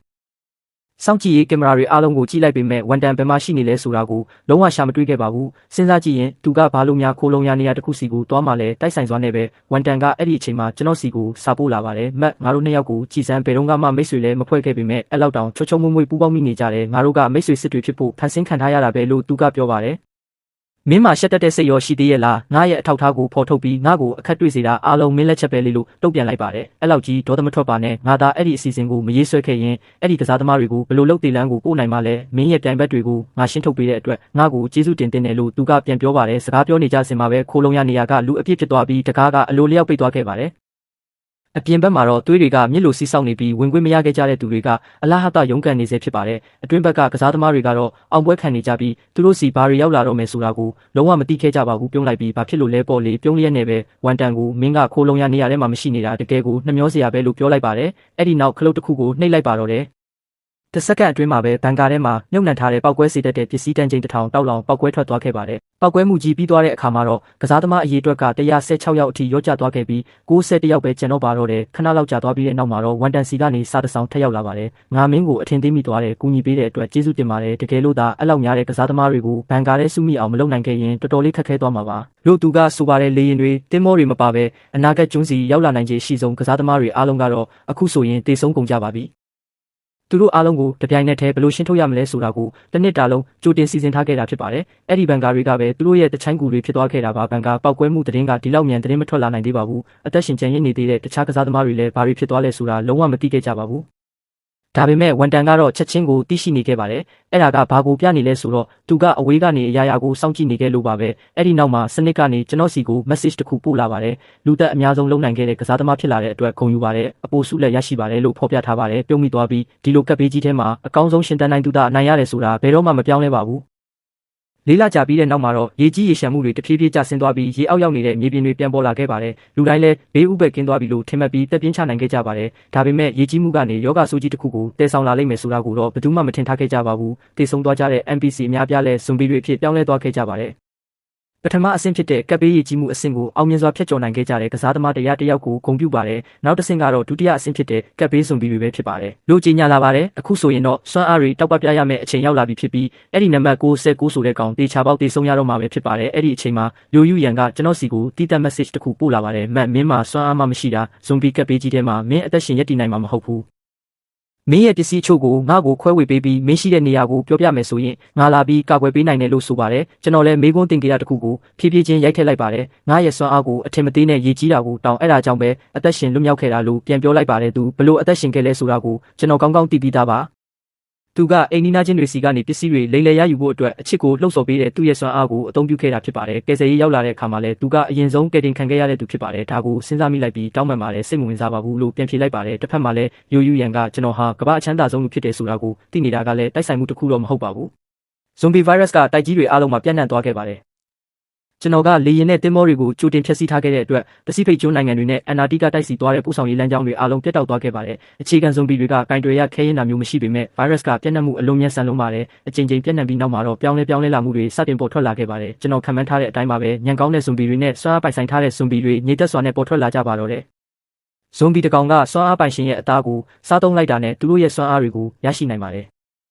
စောင့်ကြည့်ရေးကင်မရာတွေအားလုံးကိုကြည့်လိုက်ပေမဲ့ဝန်တန်ဘယ်မှာရှိနေလဲဆိုတာကိုလုံးဝရှာမတွေ့ခဲ့ပါဘူးစဉ်းစားကြည့်ရင်သူကဘာလို့များခိုလုံရနေရတစ်ခုစီကိုတွားမှလဲတိုက်ဆိုင်စွာနဲ့ပဲဝန်တန်ကအဲ့ဒီအချိန်မှာကျွန်တော်စီကိုစာပို့လာပါတယ်မတ်ငါတို့နှစ်ယောက်ကိုကြည်စမ်းဘယ်တော့မှမိတ်ဆွေလဲမဖွဲ့ခဲ့ပေမဲ့အဲ့လောက်တောင်ချောချောမွေ့မွေ့ပူးပေါင်းမိနေကြတယ်ငါတို့ကမိတ်ဆွေစစ်တွေဖြစ်ဖို့ဖန်ဆင်းခံထားရတာပဲလို့သူကပြောပါတယ်မင်းမှာရှက်တက်တဲ့စိတ်ရောရှိသေးရဲ့လားငါရဲ့အထောက်ထားကိုဖော်ထုတ်ပြီးငါ့ကိုအခက်တွေ့စေတာအားလုံးမင်းလက်ချက်ပဲလေလို့တုံ့ပြန်လိုက်ပါတယ်အဲ့လောက်ကြီးဒေါသမထွက်ပါနဲ့ငါသာအဲ့ဒီအစီအစဉ်ကိုမရေးဆွဲခဲ့ရင်အဲ့ဒီကစားသမားတွေကိုဘယ်လိုလုပ်တည်လန်းကိုပို့နိုင်မှလဲမင်းရဲ့ပြိုင်ဘက်တွေကိုငါရှင်းထုတ်ပေးတဲ့အတွက်ငါ့ကိုကျေးဇူးတင်တယ်လို့သူကပြန်ပြောပါတယ်စကားပြောနေကြစင်မှာပဲခိုလုံရနေရကလူအပြစ်ဖြစ်သွားပြီးတကားကအလိုလျောက်ပိတ်သွားခဲ့ပါတယ်အပြင်ဘက်မှာတော့သွေးတွေကမြစ်လိုစီးဆောက်နေပြီးဝင်ခွင့်မရခဲ့ကြတဲ့သူတွေကအလားဟတရုန်းကန်နေစေဖြစ်ပါတယ်အတွင်းဘက်ကကစားသမားတွေကတော့အောင်ပွဲခံနေကြပြီးသူတို့စီဘာတွေရောက်လာတော့မယ်ဆိုတာကိုလုံးဝမသိခဲ့ကြပါဘူးပြုံးလိုက်ပြီးဘာဖြစ်လို့လဲပေါ့လေပြုံးလျက်နဲ့ပဲဝန်တန်ကိုမင်းကခိုလုံရနေရထဲမှာမရှိနေတာတကယ်ကိုနှမျောစရာပဲလို့ပြောလိုက်ပါတယ်အဲ့ဒီနောက်ခလုတ်တစ်ခုကိုနှိပ်လိုက်ပါတော့တယ်တစ်စက္ကန့်အတွင်းမှာပဲဘန်ကာထဲမှာမြုပ်နှံထားတဲ့ပောက်ကွဲစေတတ်တဲ့ပစ္စည်းတန်းချိန်တစ်ထောင်တောက်လောင်ပောက်ကွဲထွက်သွားခဲ့ပါတယ်။ပောက်ကွဲမှုကြီးပြီးသွားတဲ့အခါမှာတော့ကစားသမားအရေးအတွက်က116ယောက်အထိရောကျသွားခဲ့ပြီး91ယောက်ပဲကျန်တော့ပါတော့တယ်။ခဏလောက်ကြာသွားပြီးတဲ့နောက်မှာတော့ဝန်တန်စီကနေစာတစောင်ထပ်ရောက်လာပါတယ်။ငါမင်းကိုအထင်သေးမိသွားတယ်။ကူညီပေးတဲ့အတွက်ကျေးဇူးတင်ပါတယ်။တကယ်လို့သာအဲ့လောက်များတဲ့ကစားသမားတွေကိုဘန်ကာထဲစုမိအောင်မလုပ်နိုင်ခဲ့ရင်တော်တော်လေးခက်ခဲသွားမှာပါ။လို့သူကဆိုပါတယ်လေရင်တွေတင်းမောတွေမပါပဲအနာဂတ်ကျွန်းစီရောက်လာနိုင်ခြေရှိဆုံးကစားသမားတွေအားလုံးကတော့အခုဆိုရင်တေဆုံးကုန်ကြပါပြီ။သူတို့အားလုံးကိုတပြိုင်နက်တည်းဘယ်လိုရှင်းထုတ်ရမလဲဆိုတာကိုတစ်နှစ်တာလုံးကြိုတင်စီစဉ်ထားခဲ့တာဖြစ်ပါတယ်။အဲ့ဒီဘန်ကာတွေကပဲသူတို့ရဲ့တချိုင်းကူတွေဖြစ်သွားခဲ့တာပါ။ဘန်ကာပောက်ကွဲမှုသတင်းကဒီလောက်မြန်သတင်းမထွက်လာနိုင်သေးပါဘူး။အသက်ရှင်ကျန်ရစ်နေသေးတဲ့တခြားကစားသမားတွေလည်းဘာတွေဖြစ်သွားလဲဆိုတာလုံးဝမသိခဲ့ကြပါဘူး။ဒါပေမဲ့ဝန်တန်ကတော့ချက်ချင်းကိုသိရှိနေခဲ့ပါတယ်။အဲ့ဒါကဘာကိုပြနေလဲဆိုတော့သူကအဝေးကနေအရာရာကိုစောင့်ကြည့်နေခဲ့လို့ပါပဲ။အဲ့ဒီနောက်မှာစနစ်ကနေကျွန်တော်စီကို message တစ်ခုပို့လာပါတယ်။လူသက်အများဆုံးလုံနိုင်ခဲ့တဲ့ကစားသမားဖြစ်လာတဲ့အတွက်ဂုဏ်ယူပါတယ်။အပိုစုလက်ရရှိပါတယ်လို့ဖော်ပြထားပါတယ်။ပြုံးမိသွားပြီးဒီလိုကပ်ပေးကြီးထဲမှာအကောင်းဆုံးရှင်တန်းနိုင်သူသားအနိုင်ရတယ်ဆိုတာဘယ်တော့မှမပြောင်းလဲပါဘူး။လေးလာကြပြီးတဲ့နောက်မှာတော့ရေကြီးရေရှမ်းမှုတွေတဖြည်းဖြည်းကျဆင်းသွားပြီးရေအောက်ရောက်နေတဲ့မြေပြင်တွေပြန်ပေါ်လာခဲ့ပါတယ်။လူတိုင်းလည်းဘေးဥပက်ကင်းသွားပြီလို့ထင်မှတ်ပြီးတက်ပြင်းချနိုင်ခဲ့ကြပါတယ်။ဒါပေမဲ့ရေကြီးမှုကနေယောဂဆိုးကြီးတစ်ခုကိုတည်ဆောင်လာလိမ့်မယ်ဆိုတာကိုတော့ဘယ်သူမှမထင်ထားခဲ့ကြပါဘူး။တည်ဆုံသွားကြတဲ့ NPC အများပြားလဲဇွန်ဘီတွေအဖြစ်ပြောင်းလဲသွားခဲ့ကြပါတယ်။ပထမအဆင့်ဖြစ်တဲ့ကပ်ပေးရည်ကြီးမှုအဆင့်ကိုအောင်မြင်စွာဖျက်ကျော်နိုင်ခဲ့ကြတဲ့ကစားသမားတယောက်ကိုဂုဏ်ပြုပါတယ်။နောက်တစ်ဆင့်ကတော့ဒုတိယအဆင့်ဖြစ်တဲ့ကပ်ပေးဇွန်ဘီတွေပဲဖြစ်ပါတယ်။လို့ကြီးညာလာပါတယ်။အခုဆိုရင်တော့စွမ်းအားတွေတောက်ပပြရမယ့်အချိန်ရောက်လာပြီဖြစ်ပြီးအဲ့ဒီနံပါတ်69ဆိုတဲ့ကောင်တေချာပေါက်တေဆုံးရတော့မှာပဲဖြစ်ပါတယ်။အဲ့ဒီအချိန်မှာယိုယူရန်ကကျွန်တော်စီကိုတီးတက် message တစ်ခုပို့လာပါတယ်။မင်းမှာစွမ်းအားမှမရှိတာဇွန်ဘီကပ်ပေးကြီးထဲမှာမင်းအသက်ရှင်ရပ်တည်နိုင်မှာမဟုတ်ဘူး။ မင်းရဲ့ပစ္စည်းချို့ကိုငါ့ကိုခွဲဝေပေးပြီးမင်းရှိတဲ့နေရာကိုပြောပြမယ်ဆိုရင်ငါလာပြီးကာကွယ်ပေးနိုင်တယ်လို့ဆိုပါတယ်ကျွန်တော်လည်းမေးခွန်းတင်ကြတာတစ်ခုကိုဖြည်းဖြည်းချင်းရိုက်ထည့်လိုက်ပါတယ်ငါရဲ့စွမ်းအားကိုအထင်မသေးနဲ့ရည်ကြီးတာကိုတောင်းအဲ့ဒါကြောင့်ပဲအသက်ရှင်လွတ်မြောက်ခဲ့တာလို့ပြန်ပြောလိုက်ပါတယ်သူဘလို့အသက်ရှင်ခဲ့လဲဆိုတာကိုကျွန်တော်ကောင်းကောင်းသိပြီးသားပါသူကအိမ်နီးနားချင်းတွေစီကနေပစ္စည်းတွေလိမ်လည်ရယူဖို့အတွက်အချစ်ကိုလှုပ်ဆော်ပေးတဲ့သူ့ရဲ့စွမ်းအားကိုအသုံးပြုခဲ့တာဖြစ်ပါတယ်ကယ်ဆယ်ရေးရောက်လာတဲ့အခါမှာလည်းသူကအရင်ဆုံးကယ်တင်ခံခဲ့ရတဲ့သူဖြစ်ပါတယ်ဒါကိုစဉ်းစားမိလိုက်ပြီးတောင်းပန်ပါတယ်စိတ်မဝင်စားပါဘူးလို့ပြန်ဖြေလိုက်ပါတယ်တစ်ဖက်မှာလည်းယိုယူရန်ကကျွန်တော်ဟာကမ္ဘာအချမ်းသာဆုံးလူဖြစ်တယ်ဆိုတာကိုသိနေတာကလည်းတိုက်ဆိုင်မှုတစ်ခုတော့မဟုတ်ပါဘူးဇွန်ဘီဗိုင်းရပ်စ်ကတိုက်ကြီးတွေအားလုံးမှာပြန့်နှံ့သွားခဲ့ပါတယ်ကျွန်တော်ကလေယာဉ်နဲ့သင်္ဘောတွေကိုကြိုတင်ဖျက်ဆီးထားခဲ့တဲ့အတွက်ပစိဖိတ်ကျွန်းနိုင်ငံတွေနဲ့အန်တာတိကတိုက်စီသွားတဲ့ပို့ဆောင်ရေးလမ်းကြောင်းတွေအားလုံးပြတ်တောက်သွားခဲ့ပါတယ်။အခြေခံဇွန်ဘီတွေကကင်တွယ်ရခဲရင်တာမျိုးမရှိပေမဲ့ဗိုင်းရပ်စ်ကပြန့်နှံ့မှုအလုံးမြန်ဆန်လုံးပါတယ်။အချိန်ချင်းပြန့်နှံ့ပြီးနောက်မှာတော့ပြောင်းလဲလာမှုတွေစတင်ပေါ်ထွက်လာခဲ့ပါတယ်။ကျွန်တော်ခံမှန်းထားတဲ့အတိုင်းပါပဲညံကောင်းတဲ့ဇွန်ဘီတွေနဲ့စွမ်းအားပိုင်ဆိုင်ထားတဲ့ဇွန်ဘီတွေညစ်သက်စွာနဲ့ပေါ်ထွက်လာကြပါတော့တယ်။ဇွန်ဘီတစ်ကောင်ကစွမ်းအားပိုင်ရှင်ရဲ့အသားကိုစားသုံးလိုက်တာနဲ့သူတို့ရဲ့စွမ်းအားတွေကိုရရှိနိုင်ပါတယ်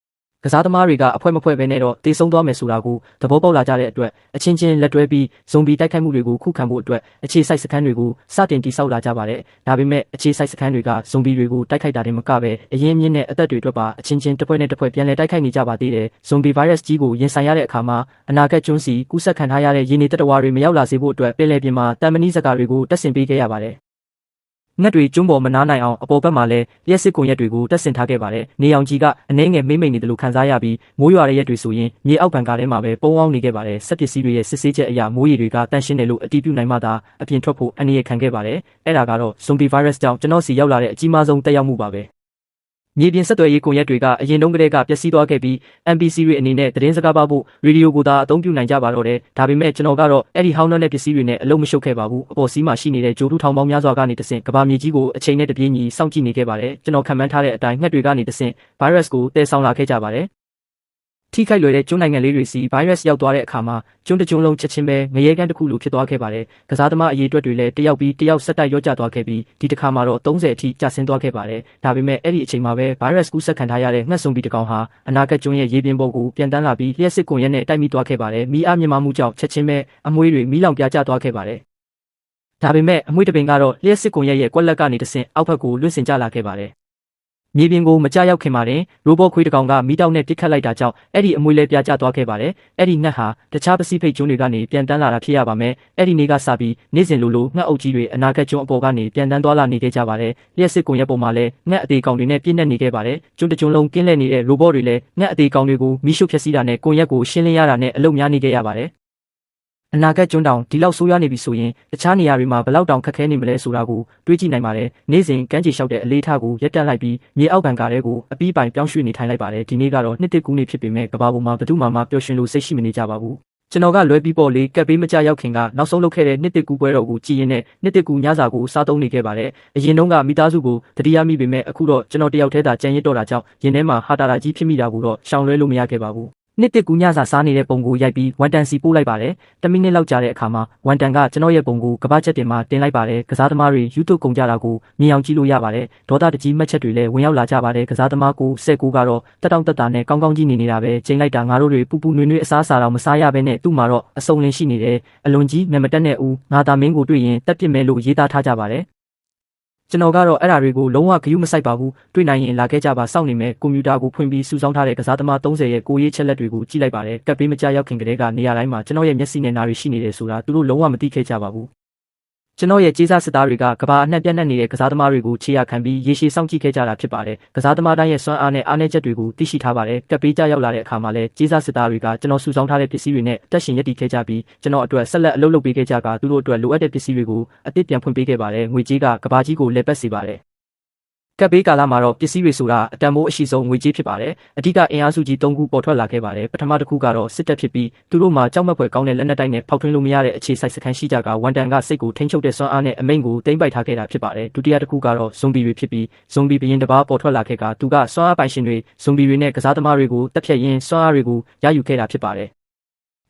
ကစားသမားတွေကအဖွဲမဖွဲပဲနဲ့တော့တေဆုံးသွားမယ်ဆိုတာကိုသဘောပေါက်လာကြတဲ့အတွက်အချင်းချင်းလက်တွဲပြီးဇွန်ဘီတိုက်ခိုက်မှုတွေကိုခုခံဖို့အတွက်အခြေစိုက်စခန်းတွေကိုစတင်တိစောက်လာကြပါတယ်။ဒါပေမဲ့အခြေစိုက်စခန်းတွေကဇွန်ဘီတွေကိုတိုက်ခိုက်တာတင်မကပဲအရင်မြင့်တဲ့အသက်တွေအတွက်ပါအချင်းချင်းတစ်ဖွဲ့နဲ့တစ်ဖွဲ့ပြန်လည်တိုက်ခိုက်နေကြပါသေးတယ်။ဇွန်ဘီဗိုင်းရပ်စ်ကြီးကိုရင်ဆိုင်ရတဲ့အခါမှာအနာဂတ်ကျွန်းစီကူးစက်ခံထားရတဲ့ရင်းနေတတဝါတွေမရောက်လာစေဖို့အတွက်ပင်လယ်ပြင်မှာတန်မဏိစကားတွေကိုတက်ဆင်ပေးခဲ့ရပါတယ်။ငှက်တွေကျွန်းပေါ်မနားနိုင်အောင်အပေါ်ဘက်မှာလည်းလျှက်စစ်ကွန်ရက်တွေကိုတက်ဆင်ထားခဲ့ပါတယ်။နေအောင်ကြီးကအနှဲငယ်မိမ့်နေတယ်လို့ခန်းစားရပြီးမိုးရွာတဲ့ရက်တွေဆိုရင်မြေအောက်ဘန်ကားထဲမှာပဲပုံအောင်နေခဲ့ပါတယ်။စက်ပစ္စည်းတွေရဲ့စစ်ဆေးချက်အရမိုးရေတွေကတန့်ရှင်းတယ်လို့အတည်ပြုနိုင်မှသာအပြင်ထွက်ဖို့အန္တရာယ်ခံခဲ့ပါတယ်။အဲ့ဒါကတော့ဇွန်ဘီဗိုင်းရပ်စ်ကြောင့်ကျွန်တော်စီရောက်လာတဲ့အကြီးမားဆုံးတက်ရောက်မှုပါပဲ။မြေပြင်ဆက်သွယ်ရေးကွန်ရက်တွေကအရင်တုန်းကတည်းကပျက်စီးသွားခဲ့ပြီး NPC တွေအနေနဲ့သတင်းစကားပါဖို့ရေဒီယိုကိုသာအသုံးပြုနိုင်ကြပါတော့တယ်။ဒါပေမဲ့ကျွန်တော်ကတော့အဲ့ဒီဟောင်းနှက်တဲ့ပစ္စည်းတွေနဲ့အလုံးမရှုပ်ခဲ့ပါဘူး။အပေါ်စီးမှာရှိနေတဲ့ဂျိုတူထောင်ပေါင်းများစွာကနေတဆင့်ကဘာမြေကြီးကိုအချိန်နဲ့တပြေးညီစောင့်ကြည့်နေခဲ့ပါတယ်။ကျွန်တော်ခံမှန်းထားတဲ့အတိုင်းငှက်တွေကနေတဆင့်ဗိုင်းရပ်စ်ကိုတည်ဆောင်လာခဲ့ကြပါတယ်။ထိခိုက်လွယ်တဲ့ကျွန်းနိုင်ငံလေးတွေစီဗိုင်းရပ်စ်ရောက်သွားတဲ့အခါမှာကျွန်းတစ်ကျွန်းလုံးချက်ချင်းပဲငရဲကန်းတစ်ခုလိုဖြစ်သွားခဲ့ပါတယ်။ကစားသမားအရေးအတွက်တွေလည်းတယောက်ပြီးတယောက်ဆက်တိုက်ရော့ကျသွားခဲ့ပြီးဒီတစ်ခါမှာတော့30အထိကျဆင်းသွားခဲ့ပါတယ်။ဒါပေမဲ့အဲ့ဒီအချိန်မှာပဲဗိုင်းရပ်စ်ကူးစက်ခံထားရတဲ့ငှက်စုံဘီတစ်ကောင်ဟာအနာဂတ်ကျွန်းရဲ့ရေပြင်ပေါ်ကိုပြန်တန်းလာပြီးလျှက်စစ်ကွန်ရက်နဲ့တိုက်မိသွားခဲ့ပါတယ်။မီးအားမြင့်မားမှုကြောင့်ချက်ချင်းပဲအမွှေးတွေမီးလောင်ပြာကျသွားခဲ့ပါတယ်။ဒါပေမဲ့အမွှေးတစ်ပင်ကတော့လျှက်စစ်ကွန်ရက်ရဲ့ကွက်လက်ကနေတဆင့်အောက်ဘက်ကိုလွင့်စင်ကျလာခဲ့ပါတယ်။မြေပြင်ကိုမကြရောက်ခင်မှာတင်ရိုဘော့ခွေးတစ်ကောင်ကမီးတောက်နဲ့ပစ်ခတ်လိုက်တာကြောင့်အဲ့ဒီအမွှေးလဲပြာကျသွားခဲ့ပါတယ်။အဲ့ဒီငှက်ဟာတခြားပစိဖိတ်ကျွန်းတွေကနေပြန်တန်းလာတာဖြစ်ရပါမယ်။အဲ့ဒီနေ့ကစပြီးနေ့စဉ်လိုငှက်အုပ်ကြီးတွေအနာဂတ်ကျွန်းအပေါ်ကနေပြန်တန်းသွားလာနေခဲ့ကြပါတယ်။လျှက်စစ်ကွန်ရက်ပေါ်မှာလည်းငှက်အသေးကောင်တွေနဲ့ပြည့်နေနေခဲ့ပါတယ်။ကျွန်းတစ်ကျွန်းလုံးကင်းလှည့်နေတဲ့ရိုဘော့တွေလည်းငှက်အသေးကောင်တွေကိုမီးရှို့ဖျက်ဆီးတာနဲ့ကွန်ရက်ကိုရှင်းလင်းရတာနဲ့အလုပ်များနေခဲ့ရပါတယ်။အနာဂတ်ကျွန်းတောင်ဒီလောက်ဆိုးရွားနေပြီဆိုရင်တခြားနေရာတွေမှာဘယ်လောက်တောင်ခက်ခဲနေမလဲဆိုတာကိုတွေးကြည့်နိုင်ပါတယ်။နေ့စဉ်ကမ်းခြေလျှောက်တဲ့အလေးထားကိုရက်တက်လိုက်ပြီးမြေအောက်ဘန်ကားတွေကိုအပီးပိုင်ပြောင်းရွှေ့နေထိုင်လိုက်ပါတယ်။ဒီနေ့ကတော့နှစ်တစ်ကူးနေ့ဖြစ်ပေမဲ့ကဘာပေါ်မှာဘယ်သူမှပျော်ရွှင်လို့စိတ်ရှိမနေကြပါဘူး။ကျွန်တော်ကလွဲပြီးပေါ့လေကပ်ပေးမကြရောက်ခင်ကနောက်ဆုံးလုပ်ခဲ့တဲ့နှစ်တစ်ကူးပွဲတော်ကိုကြည်ရင်နဲ့နှစ်တစ်ကူးညစာကိုစားသုံးနေခဲ့ပါတယ်။အရင်တုန်းကမိသားစုကိုတတိယမိပေမဲ့အခုတော့ကျွန်တော်တယောက်တည်းသာကြံရစ်တော့တာကြောင့်ရင်ထဲမှာဟာတာကြီးဖြစ်မိတာကိုတော့ရှောင်လွဲလို့မရခဲ့ပါဘူး။နှစ်တစ်ကူညစာစားနေတဲ့ပုံကိုရိုက်ပြီးဝန်တန်စီပို့လိုက်ပါတယ်။10မိနစ်လောက်ကြာတဲ့အခါမှာဝန်တန်ကကျွန်တော်ရဲ့ပုံကိုကဘာချက်တင်မှာတင်လိုက်ပါတယ်။ကစားသမားတွေ YouTube ကုန်ကြတာကိုမြင်အောင်ကြည့်လို့ရပါတယ်။ဒေါသတကြီးမှတ်ချက်တွေလည်းဝင်ရောက်လာကြပါတယ်။ကစားသမားကို19ကတော့တက်တောင့်တက်တာနဲ့ကောင်းကောင်းကြည့်နေနေတာပဲ။ချိန်လိုက်တာငါတို့တွေပူပူနွေ့နွေ့အစားအစာတော့မစားရဘဲနဲ့သူ့မှာတော့အစုံလင်ရှိနေတယ်။အလွန်ကြီးမတက်နဲ့ဦးငါသာမင်းကိုတွေ့ရင်တက်ပစ်မယ်လို့ရေးသားထားကြပါတယ်။ကျွန်တော်ကတော့အဲ့ဓာတွေကိုလုံးဝဂရုမစိုက်ပါဘူးတွေ့နိုင်ရင်လာခဲ့ကြပါစောင့်နေမယ်ကွန်ပျူတာကိုဖွင့်ပြီးစုဆောင်းထားတဲ့ကစားသမား30ရဲ့ကိုရေးချက်လက်တွေကိုကြည့်လိုက်ပါတယ်ကပ်ပေးမကြရောက်ခင်ကတည်းကနေရာတိုင်းမှာကျွန်တော်ရဲ့မျက်စိနဲ့နားတွေရှိနေတယ်ဆိုတာသူတို့လုံးဝမသိခဲ့ကြပါဘူးကျွန်တော်ရဲ့ကြေးစားစစ်သားတွေကကဘာအနှံ့ပြန့်နှံ့နေတဲ့ကစားသမားတွေကိုခြေရခံပြီးရေရှည်စောင့်ကြည့်ခဲ့ကြတာဖြစ်ပါတယ်။ကစားသမားတိုင်းရဲ့စွမ်းအားနဲ့အားနည်းချက်တွေကိုသိရှိထားပါတယ်။ကပ်ပေးကြရောက်လာတဲ့အခါမှာလည်းကြေးစားစစ်သားတွေကကျွန်တော်စုဆောင်းထားတဲ့ပစ္စည်းတွေနဲ့အသက်ရှင်ရည်တည်ခဲ့ကြပြီးကျွန်တော်အတွက်ဆက်လက်အလုပ်လုပ်ပေးခဲ့ကြကသူတို့အတွက်လိုအပ်တဲ့ပစ္စည်းတွေကိုအသစ်ပြန်ဖွင့်ပေးခဲ့ပါတယ်။ငွေကြေးကကဘာကြီးကိုလဲပတ်စေပါတယ်။ကပ်ပေးကာလမှာတော့ပစ္စည်းတွေဆိုတာအတန်မိုးအရှိဆုံးငွေကြေးဖြစ်ပါတယ်။အဓိကအင်အားစုကြီး3ခုပေါ်ထွက်လာခဲ့ပါတယ်။ပထမတစ်ခုကတော့စစ်တပ်ဖြစ်ပြီးသူတို့မှာကြောက်မက်ဖွယ်ကောင်းတဲ့လက်နက်တိုက်နဲ့ဖောက်ထွင်းလို့မရတဲ့အခြေစိုက်စခန်းရှိကြကဝန်တန်ကစိတ်ကိုထိန်းချုပ်တဲ့စွမ်းအားနဲ့အမိန့်ကိုတိမ့်ပိုက်ထားခဲ့တာဖြစ်ပါတယ်။ဒုတိယတစ်ခုကတော့ဇွန်ဘီတွေဖြစ်ပြီးဇွန်ဘီဘရင်တစ်ပါးပေါ်ထွက်လာခဲ့ကသူကစွမ်းအားပိုင်ရှင်တွေဇွန်ဘီတွေနဲ့ကစားသမားတွေကိုတပ်ဖြတ်ရင်းစွမ်းအားတွေကိုရယူခဲ့တာဖြစ်ပါတယ်။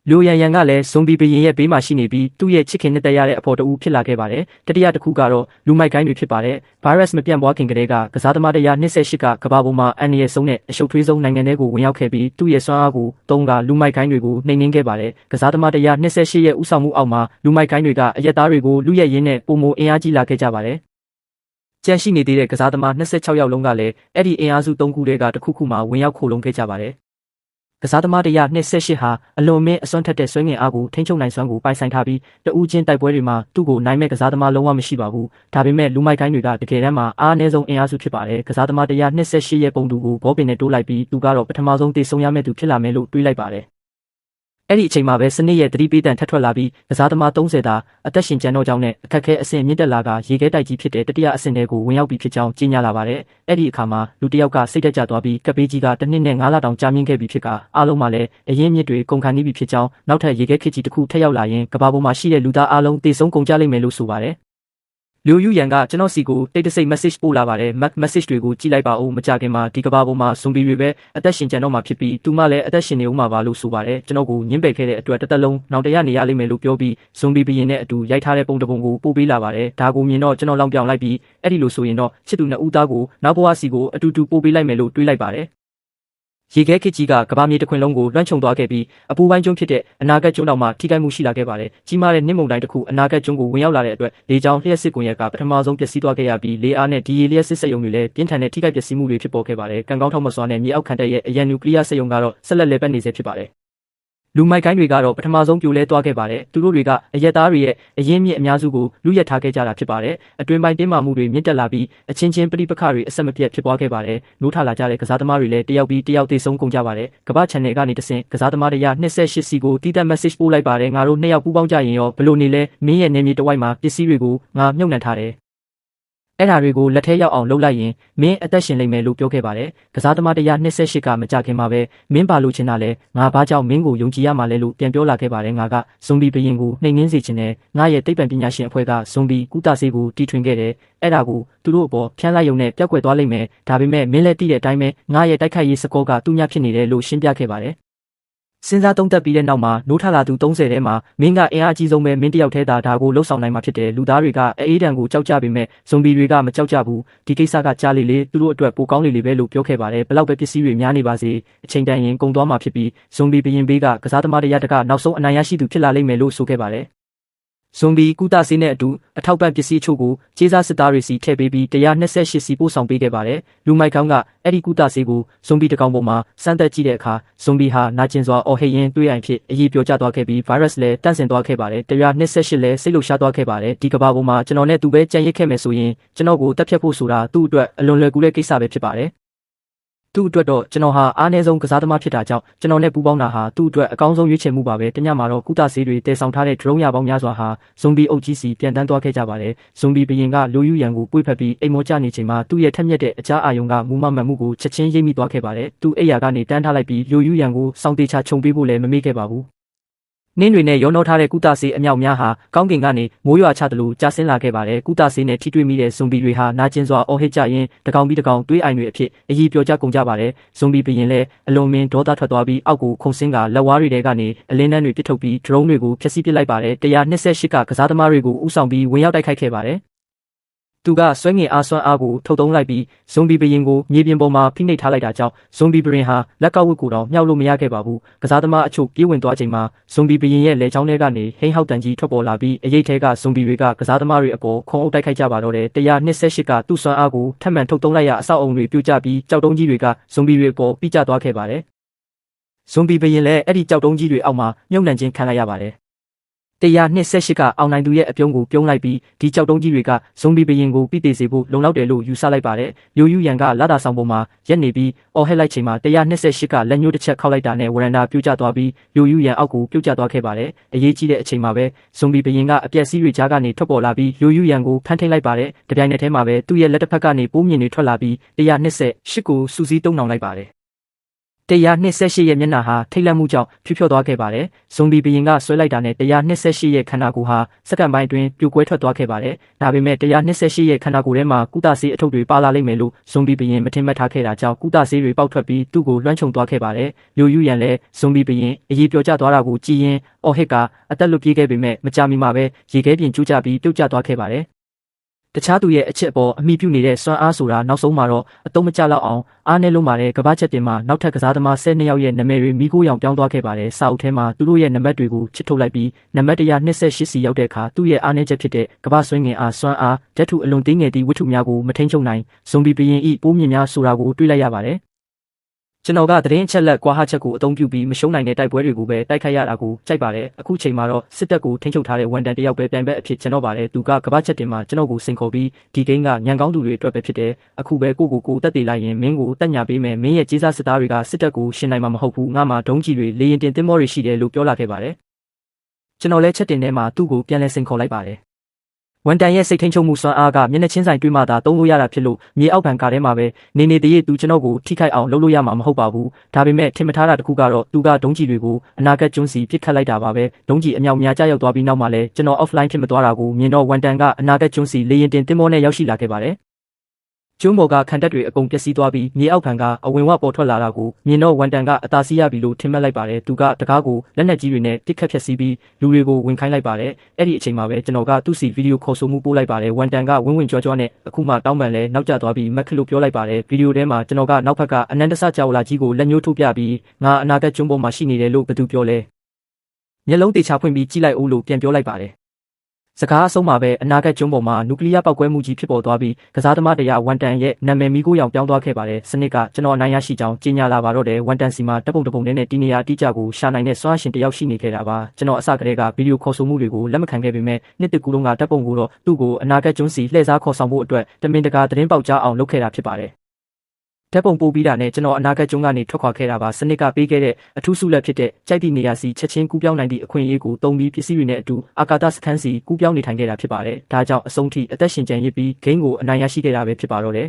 လူရန်ကလည်းဇွန်ဘီဘရင်ရဲ့ဘေးမှာရှိနေပြီးသူ့ရဲ့ချစ်ခင်နှစ်သက်ရတဲ့အဖော်တူဖြစ်လာခဲ့ပါတယ်။တတိယတစ်ခုကတော့လူမိုက်ကိုင်းတွေဖြစ်ပါတယ်။ဗိုင်းရပ်စ်မပြန့်ပွားခင်ကတည်းကကစားသမား128ကကမ္ဘာပေါ်မှာအန်ရယ်ဆုံးနဲ့အရှုပ်ထွေးဆုံးနိုင်ငံတွေကိုဝင်ရောက်ခဲ့ပြီးသူ့ရဲ့စွမ်းအားကိုသုံးကလူမိုက်ကိုင်းတွေကိုနှိမ်နင်းခဲ့ပါတယ်။ကစားသမား128ရဲ့ဥဆောင်မှုအောက်မှာလူမိုက်ကိုင်းတွေကအရက်သားတွေကိုလူရဲ့ရင်းနဲ့ပုံမအင်အားကြီးလာခဲ့ကြပါတယ်။ ကြန့်ရှိနေသေးတဲ့ကစားသမား26ယောက်လုံးကလည်းအဲ့ဒီအင်အားစု3ခုတည်းကတစ်ခုခုမှဝင်ရောက်ခိုလုံခဲ့ကြပါတယ်ကစားသမား128ဟာအလွန်မင်းအစွမ်းထက်တဲ့ဆွဲငင်အားကိုထိန်းချုပ်နိုင်စွမ်းကိုပိုင်ဆိုင်ထားပြီးတဦးချင်းတိုက်ပွဲတွေမှာသူ့ကိုနိုင်မဲ့ကစားသမားလုံးဝမရှိပါဘူးဒါပေမဲ့လူမိုက်ကိုင်းတွေကတကယ်တမ်းမှာအားအနည်းဆုံးအင်အားစုဖြစ်ပါတယ်ကစားသမား128ရဲ့ပုံတူကိုဘောပင်နဲ့တိုးလိုက်ပြီးသူကတော့ပထမဆုံးတေဆုံးရမယ့်သူဖြစ်လာမယ်လို့တွေးလိုက်ပါတယ်အဲ့ဒီအချိန်မှာပဲစနစ်ရဲ့သတိပေးတန်ထပ်ထွက်လာပြီးကစားသမား30သာအသက်ရှင်ကျန်တော့ကြောင်းနဲ့အခက်ခဲအဆင့်မြင့်တက်လာကရေခဲတိုက်ကြီးဖြစ်တဲ့တတိယအဆင့်တွေကိုဝင်ရောက်ပြီးဖြစ်ကြောင်းကြေညာလာပါတယ်။အဲ့ဒီအခါမှာလူတစ်ယောက်ကစိတ်တက်ကြသွားပြီးကပ်ပေးကြီးကတစ်နှစ်နဲ့9လတောင်ကြာမြင့်ခဲ့ပြီးဖြစ်ကအားလုံးမှာလည်းအရင်မြစ်တွေကုန်ခန်းနေပြီဖြစ်ကြောင်းနောက်ထပ်ရေခဲခစ်ကြီးတစ်ခုထပ်ရောက်လာရင်ကဘာပေါ်မှာရှိတဲ့လူသားအားလုံးတေဆုံးကုန်ကြလိမ့်မယ်လို့ဆိုပါတယ်။လူယူရန်ကကျွန်တော်စီကိုတိတ်တဆိတ် message ပို့လာပါတယ် message တွေကိုကြည့်လိုက်ပါဦးမကြခင်မှာဒီကဘာပေါ်မှာဇွန်ဘီတွေပဲအသက်ရှင်ကြံတော့မှာဖြစ်ပြီးသူမှလည်းအသက်ရှင်နေဦးမှာပါလို့ဆိုပါတယ်ကျွန်တော်ကိုညှင်းပယ်ခဲ့တဲ့အတွက်တစ်သက်လုံးနောက်တရနေရလိမ့်မယ်လို့ပြောပြီးဇွန်ဘီဘရင်နဲ့အတူရိုက်ထားတဲ့ပုံတစ်ပုံကိုပို့ပေးလာပါတယ်ဒါကိုမြင်တော့ကျွန်တော်လောင်ပြောင်လိုက်ပြီးအဲ့ဒီလိုဆိုရင်တော့ချစ်သူနှစ်ဦးသားကိုနောက်ဘဝစီကိုအတူတူပို့ပေးလိုက်မယ်လို့တွေးလိုက်ပါတယ်ရေခဲခစ်ကြီးကကဘာမြေတစ်ခွင်လုံးကိုလွှမ်းခြုံသွားခဲ့ပြီးအပူပိုင်းကျွန်းဖြစ်တဲ့အနာဂတ်ကျွန်းတော်မှာထိခိုက်မှုရှိလာခဲ့ပါတယ်။ကြီးမားတဲ့နှင်းမုန်တိုင်းတစ်ခုအနာဂတ်ကျွန်းကိုဝင်ရောက်လာတဲ့အတွက်လေကြောင်းလျှက်စစ်ကွန်ရက်ကပထမဆုံးပျက်စီးသွားခဲ့ရပြီးလေအားနဲ့ဒီရေလျှက်စစ်စက်ရုံတွေလည်းပြင်းထန်တဲ့ထိခိုက်ပျက်စီးမှုတွေဖြစ်ပေါ်ခဲ့ပါတယ်။ကံကောင်းထောက်မစွာနဲ့မြေအောက်ခံတပ်ရဲ့အရန်နျူကလ িয়ার စက်ရုံကတော့ဆက်လက်လည်ပတ်နေဆဲဖြစ်ပါတယ်။လူမိုက်ကိုင်းတွေကတော့ပထမဆုံးပြိုလဲသွားခဲ့ပါတယ်။သူတို့တွေကအရက်သားတွေရဲ့အရင်းမြစ်အများစုကိုလူရက်ထားခဲ့ကြတာဖြစ်ပါတယ်။အတွင်းပိုင်းတင်းမာမှုတွေမြင့်တက်လာပြီးအချင်းချင်းပဋိပက္ခတွေအဆက်မပြတ်ဖြစ်ပွားခဲ့ပါတယ်။နိုးထလာကြတဲ့ကစားသမားတွေလည်းတယောက်ပြီးတယောက်သေဆုံးကုန်ကြပါတယ်။ကမ္ဘာ channel ကနေတဆင့်ကစားသမားတွေ28စီကိုတီးတက် message ပို့လိုက်ပါတယ်။ငါတို့နှစ်ယောက်ပူးပေါင်းကြရင်ရောဘလို့နေလဲမင်းရဲ့နေမြေတဝိုက်မှာပစ္စည်းတွေကိုငါမြုပ်နှံထားတယ်အဲ့ဓာတွေကိုလက်ထဲရောက်အောင်လုပ်လိုက်ရင်မင်းအသက်ရှင်လိမ့်မယ်လို့ပြောခဲ့ပါတယ်။ကစားသမား128ကမကြခင်မှာပဲမင်းပါလို့ချင်တာလဲငါဘာကြောင့်မင်းကိုယုံကြည်ရမှာလဲလို့ပြန်ပြောလာခဲ့ပါတယ်။ငါကဇွန်ဘီဘရင်ကိုနှိမ်နင်းစေချင်တယ်။ငါရဲ့သိပ္ပံပညာရှင်အဖွဲ့ကဇွန်ဘီကုသဆေးကိုတီထွင်ခဲ့တယ်။အဲ့ဒါကိုသူတို့အပေါ်ဖျန်းလိုက်ရုံနဲ့ပျောက်ကွယ်သွားလိမ့်မယ်။ဒါပေမဲ့မင်းလည်းသိတဲ့အတိုင်းပဲငါရဲ့တိုက်ခိုက်ရေးစကောကသူ့ညဖြစ်နေတယ်လို့ရှင်းပြခဲ့ပါတယ်။စဉ်းစားသုံးသပ်ပြီးတဲ့နောက်မှာနိုးထလာသူ30ထဲမှာမင်းကအင်အားအကြီးဆုံးပဲမင်းတယောက်ထဲသာဒါကိုလှုပ်ဆောင်နိုင်မှာဖြစ်တယ်လူသားတွေကအေးဒဏ်ကိုကြောက်ကြပေမဲ့ဇွန်ဘီတွေကမကြောက်ကြဘူးဒီကိစ္စကကြားလေလေသူတို့အတွက်ပိုကောင်းလေလေပဲလို့ပြောခဲ့ပါတယ်ဘလောက်ပဲပစ္စည်းတွေများနေပါစေအချိန်တန်ရင်ကုန်သွားမှာဖြစ်ပြီးဇွန်ဘီဘရင်ဘေးကကစားသမားတကနောက်ဆုံးအနိုင်ရရှိသူဖြစ်လာလိမ့်မယ်လို့ဆိုခဲ့ပါတယ်ဇွန်ဘီကုသဆေးနဲ့အတူအထောက်ပံ့ပစ္စည်းချို့ကိုကျေးစားစစ်သားတွေစီထည့်ပေးပြီး128စီပို့ဆောင်ပေးခဲ့ပါတယ်။လူမိုက်ကောင်းကအဲ့ဒီကုသဆေးကိုဇွန်ဘီတစ်ကောင်ပေါ်မှာစမ်းသပ်ကြည့်တဲ့အခါဇွန်ဘီဟာနာကျင်စွာအော်ဟစ်ရင်းတွေ့ရန်ဖြစ်အရေးပြောကျသွားခဲ့ပြီးဗိုင်းရပ်စ်လည်းတန့်စင်သွားခဲ့ပါတယ်။128လည်းစိတ်လှုပ်ရှားသွားခဲ့ပါတယ်။ဒီကဘာပေါ်မှာကျွန်တော်နဲ့သူပဲကြံရစ်ခဲ့မယ်ဆိုရင်ကျွန်တော်ကိုတက်ဖြတ်ဖို့ဆိုတာသူ့အတွက်အလွန်လွယ်ကူတဲ့ကိစ္စပဲဖြစ်ပါတယ်။သူ့အတွက်တော့ကျွန်တော်ဟာအားနည်းဆုံးကစားသမားဖြစ်တာကြောင့်ကျွန်တော်နဲ့ပူးပေါင်းတာဟာသူ့အတွက်အကောင်းဆုံးရွေးချယ်မှုပါပဲတညမှာတော့ကုသဆေးတွေတည်ဆောင်ထားတဲ့ဒရုန်းရပေါင်းများစွာဟာဇွန်ဘီအုပ်ကြီးစီပြန်တန်းသွားခဲ့ကြပါတယ်ဇွန်ဘီဘရင်ကလူယူရန်ကိုပွေ့ဖက်ပြီးအိမ်မောကျနေချိန်မှာသူ့ရဲ့ထက်မြက်တဲ့အကြားအာယုံကမူမမှန်မှုကိုချက်ချင်းရိပ်မိသွားခဲ့ပါတယ်သူ့အိယာကနေတန်းထားလိုက်ပြီးလူယူရန်ကိုစောင့်တေချာခြုံပေးဖို့လည်းမမေ့ခဲ့ပါဘူးနင်းတွေနဲ့ရောနှောထားတဲ့ကုသဆေးအမြောက်များဟာကောင်းကင်ကနေမိုးရွာချသလိုကျဆင်းလာခဲ့ပါတယ်ကုသဆေးနဲ့ထိတွေ့မိတဲ့ဇွန်ဘီတွေဟာနာကျင်စွာအော်ဟစ်ကြရင်းတကောင်ပြီးတကောင်တွေးအိုင်တွေအဖြစ်အကြီးပြောကြကုန်ကြပါတယ်ဇွန်ဘီဘရင်လည်းအလွန်မင်းဒေါသထွက်သွားပြီးအောက်ကိုခုန်ဆင်းကလက်ဝါးတွေထဲကနေအလင်းတန်းတွေပစ်ထုတ်ပြီးဒရုန်းတွေကိုဖျက်ဆီးပစ်လိုက်ပါတယ်128ကစားသမားတွေကိုဥဆောင်ပြီးဝင်ရောက်တိုက်ခိုက်ခဲ့ပါတယ်သူကဆွဲငင်အားစွမ်းအားကိုထုတ်သုံးလိုက်ပြီးဇွန်ဘီဘရင်ကိုမြေပြင်ပေါ်မှာဖိနှိပ်ထားလိုက်တာကြောင့်ဇွန်ဘီဘရင်ဟာလက်ကောက်ဝတ်ကိုတော့မြှောက်လို့မရခဲ့ပါဘူးကစားသမားအချို့ပြေးဝင်သွားချိန်မှာဇွန်ဘီဘရင်ရဲ့လက်ချောင်းထဲကနေဟိန်းဟောက်တန်ကြီးထွက်ပေါ်လာပြီးအရေးထဲကဇွန်ဘီတွေကကစားသမားတွေအပေါ်ခုံအုပ်တိုက်ခိုက်ကြပါတော့တယ်128ကသူ့စွမ်းအားကိုထပ်မံထုတ်သုံးလိုက်ရအဆောက်အုံတွေပြိုကျပြီးကြောက်တုံးကြီးတွေကဇွန်ဘီတွေအပေါ်ပြကျသွားခဲ့ပါတယ်ဇွန်ဘီဘရင်လည်းအဲ့ဒီကြောက်တုံးကြီးတွေအောက်မှာမြုပ်နှံခြင်းခံလိုက်ရပါတယ်128ကအောင်နိုင်သူရဲ့အပြုံးကိုပြုံးလိုက်ပြီးဒီကြောက်တုံးကြီးတွေကဇွန်ဘီဘရင်ကိုပြစ်တေစေဖို့လုံလောက်တယ်လို့ယူဆလိုက်ပါတယ်။ရိုယူရန်ကလာတာဆောင်ပေါ်မှာရက်နေပြီးအော်ဟစ်လိုက်ချိန်မှာ128ကလက်ညှိုးတစ်ချက်ခောက်လိုက်တာနဲ့ဝရန်ဒါပြုတ်ကျသွားပြီးရိုယူရန်အောက်ကိုပြုတ်ကျသွားခဲ့ပါတယ်။အရေးကြီးတဲ့အချိန်မှာပဲဇွန်ဘီဘရင်ကအပြက်စီးတွေကြားကနေထွက်ပေါ်လာပြီးရိုယူရန်ကိုဖမ်းထိန်လိုက်ပါတယ်။တပြိုင်နက်တည်းမှာပဲသူ့ရဲ့လက်တစ်ဖက်ကနေပိုးမြင်တွေထွက်လာပြီး128ကိုစူးစီးတုံနှောင်လိုက်ပါတယ်128ရဲ့မျက်နှာဟာထိတ်လန့်မှုကြောင့်ဖြူဖြော့သွားခဲ့ပါတယ်။ဇွန်ဘီဘရင်ကဆွဲလိုက်တာနဲ့128ရဲ့ခန္ဓာကိုယ်ဟာစက္ကန့်ပိုင်းအတွင်းပြိုကွဲထွက်သွားခဲ့ပါတယ်။ဒါပေမဲ့128ရဲ့ခန္ဓာကိုယ်ထဲမှာကုသဆေးအထုပ်တွေပါလာလိမ့်မယ်လို့ဇွန်ဘီဘရင်မထင်မှတ်ထားခဲ့တာကြောင့်ကုသဆေးတွေပေါက်ထွက်ပြီးသူ့ကိုလွှမ်းခြုံသွားခဲ့ပါတယ်။ရိုယူရန်လည်းဇွန်ဘီဘရင်အရေးပြောကျသွားတာကိုကြည်ရင်အော်ဟစ်ကအသက်လွတ်ပြေးခဲ့ပေမဲ့မကြာမီမှာပဲရေခဲပြင်ကျူးကျပြီးပြုတ်ကျသွားခဲ့ပါတယ်။ တခြားသူရဲ့အချက်ပေါ်အမိပြုနေတဲ့စွမ်းအားဆိုတာနောက်ဆုံးမှာတော့အတုံးမကျလောက်အောင်အားနဲ့လုံးပါတယ်ကဘာချက်တင်မှာနောက်ထပ်ကစားသမား12ယောက်ရဲ့နာမည်တွေမိခိုးရောင်ပြောင်းသွားခဲ့ပါတယ်စာအုပ်ထဲမှာသူတို့ရဲ့နံပါတ်တွေကိုချစ်ထုတ်လိုက်ပြီးနံပါတ်128စီရောက်တဲ့အခါသူ့ရဲ့အားနည်းချက်ဖြစ်တဲ့ကဘာဆွေးငင်အားစွမ်းအားဓာတ်ထုအလွန်သေးငယ်သည့်ဝတ္ထုများကိုမထိန်ချုပ်နိုင်ဇွန်ဘီဘရင်ဤပိုးမြင့်များဆိုတာကိုတွေ့လိုက်ရပါတယ်ကျွန်တော်ကသတင်းအချက်လက်ကွာဟချက်ကိုအသုံးပြုပြီးမရှုံးနိုင်တဲ့တိုက်ပွဲတွေကိုပဲတိုက်ခိုက်ရတာကိုကြိုက်ပါတယ်အခုချိန်မှာတော့စစ်တပ်ကိုထိန်းချုပ်ထားတဲ့ဝန်တန်တယောက်ပဲပြန်ပဲအဖြစ်ကျွန်တော်ပါတယ်သူကကဘာချက်တင်မှာကျွန်တော်ကိုစိန်ခေါ်ပြီးဒီဂိမ်းကညံကောင်းသူတွေအတွက်ပဲဖြစ်တယ်အခုပဲကိုတက်တည်လိုက်ရင်မင်းကိုတက်ညာပေးမယ်မင်းရဲ့ကြေးစားစစ်သားတွေကစစ်တပ်ကိုရှင်းနိုင်မှာမဟုတ်ဘူးငါမှဒုံးကြီးတွေလေရင်တင်တင်မောတွေရှိတယ်လို့ပြောလာခဲ့ပါတယ်ကျွန်တော်လည်းချက်တင်ထဲမှာသူ့ကိုပြန်လဲစိန်ခေါ်လိုက်ပါတယ်ဝန်တန်ရဲ့စိတ်ထိန်ချုပ်မှုစွမ်းအားကမျက်နှာချင်းဆိုင်တွေ့မှသာသုံးလို့ရတာဖြစ်လို့မြေအောက်ခံကားထဲမှာပဲနေတည်းသူကျွန်တော်ကိုထိခိုက်အောင်လုပ်လို့ရမှာမဟုတ်ပါဘူးဒါပေမဲ့ထင်မထားတာတခုကတော့သူကဒုံးကြီးတွေကိုအနာဂတ်ကျွန်းစီပစ်ခတ်လိုက်တာပါပဲဒုံးကြီးအမြောက်များကြားရောက်သွားပြီးနောက်မှလည်းကျွန်တော် offline ဖြစ်မသွားတာကိုမြင်တော့ဝန်တန်ကအနာဂတ်ကျွန်းစီလေရင်တင်တင်မောနဲ့ရောက်ရှိလာခဲ့ပါတယ်ကျွန်းပေါ်ကခံတပ်တွေအကုန်ပျက်စီးသွားပြီးမြေအောက်ခံကအဝင်ဝပေါ်ထွက်လာတာကိုမြင်တော့ဝန်တန်ကအသာစီးရပြီလို့ထင်မှတ်လိုက်ပါတယ်သူကတကားကိုလက်နက်ကြီးတွေနဲ့ပစ်ခတ်ဖျက်ဆီးပြီးလူတွေကိုဝင်ခိုင်းလိုက်ပါတယ်အဲ့ဒီအချိန်မှာပဲကျွန်တော်ကသူ့စီဗီဒီယိုခေါ်ဆိုမှုပို့လိုက်ပါတယ်ဝန်တန်ကဝင်းကြွနဲ့အခုမှတောင်းပန်လဲနောက်ကျသွားပြီးမက်ခလို့ပြောလိုက်ပါတယ်ဗီဒီယိုထဲမှာကျွန်တော်ကနောက်ဘက်ကအနန္တဆကြောက်လာကြီးကိုလက်ညှိုးထိုးပြပြီးငါအနာဂတ်ကျွန်းပေါ်မှာရှိနေတယ်လို့ဘသူပြောလဲမျက်လုံးတေချာဖွင့်ပြီးကြည့်လိုက်ဦးလို့ပြန်ပြောလိုက်ပါတယ်စကားအဆုံးမှာပဲအနာဂတ်ကျွန်းပေါ်မှာနျူကလ িয়ার ပောက်ကွဲမှုကြီးဖြစ်ပေါ်သွားပြီးကစားသမားတရားဝန်တန်ရဲ့နာမည်မီကိုရောင်ပြောင်းသွားခဲ့ပါတယ်စနစ်ကကျွန်တော်အနိုင်ရရှိကြောင်းကြေညာလာပါတော့တယ်ဝန်တန်စီမှာတပ်ပုံနဲ့တီနေယာအတိအကျကိုရှာနိုင်တဲ့စွမ်းရှင်တယောက်ရှိနေခဲ့တာပါကျွန်တော်အစကတည်းကဗီဒီယိုခေါ်ဆိုမှုတွေကိုလက်မခံခဲ့ပေမဲ့နှစ်တကူလုံးကတပ်ပုံကိုတော့သူ့ကိုအနာဂတ်ကျွန်းစီလှည့်စားခေါ်ဆောင်ဖို့အတွက်တမင်တကာသတင်းပေါက်ကြားအောင်လုပ်ခဲ့တာဖြစ်ပါတယ်ဓာတ်ပုံပို့ပြီးတာနဲ့ကျွန်တော်အနာဂတ်ကျွန်းကနေထွက်ခွာခဲ့တာပါစနစ်ကပေးခဲ့တဲ့အထူးဆုလက်ဖြစ်တဲ့ကြိုက်သည့်နေရာစီချက်ချင်းကူးပြောင်းနိုင်သည့်အခွင့်အရေးကိုတုံးပြီးပစ္စည်းတွေနဲ့အတူအာကာသစခန်းစီကူးပြောင်းနေထိုင်ခဲ့တာဖြစ်ပါတယ်ဒါကြောင့်အဆုံးထိအသက်ရှင်ကျန်ရစ်ပြီးဂိမ်းကိုအနိုင်ရရှိခဲ့တာပဲဖြစ်ပါတော့တယ်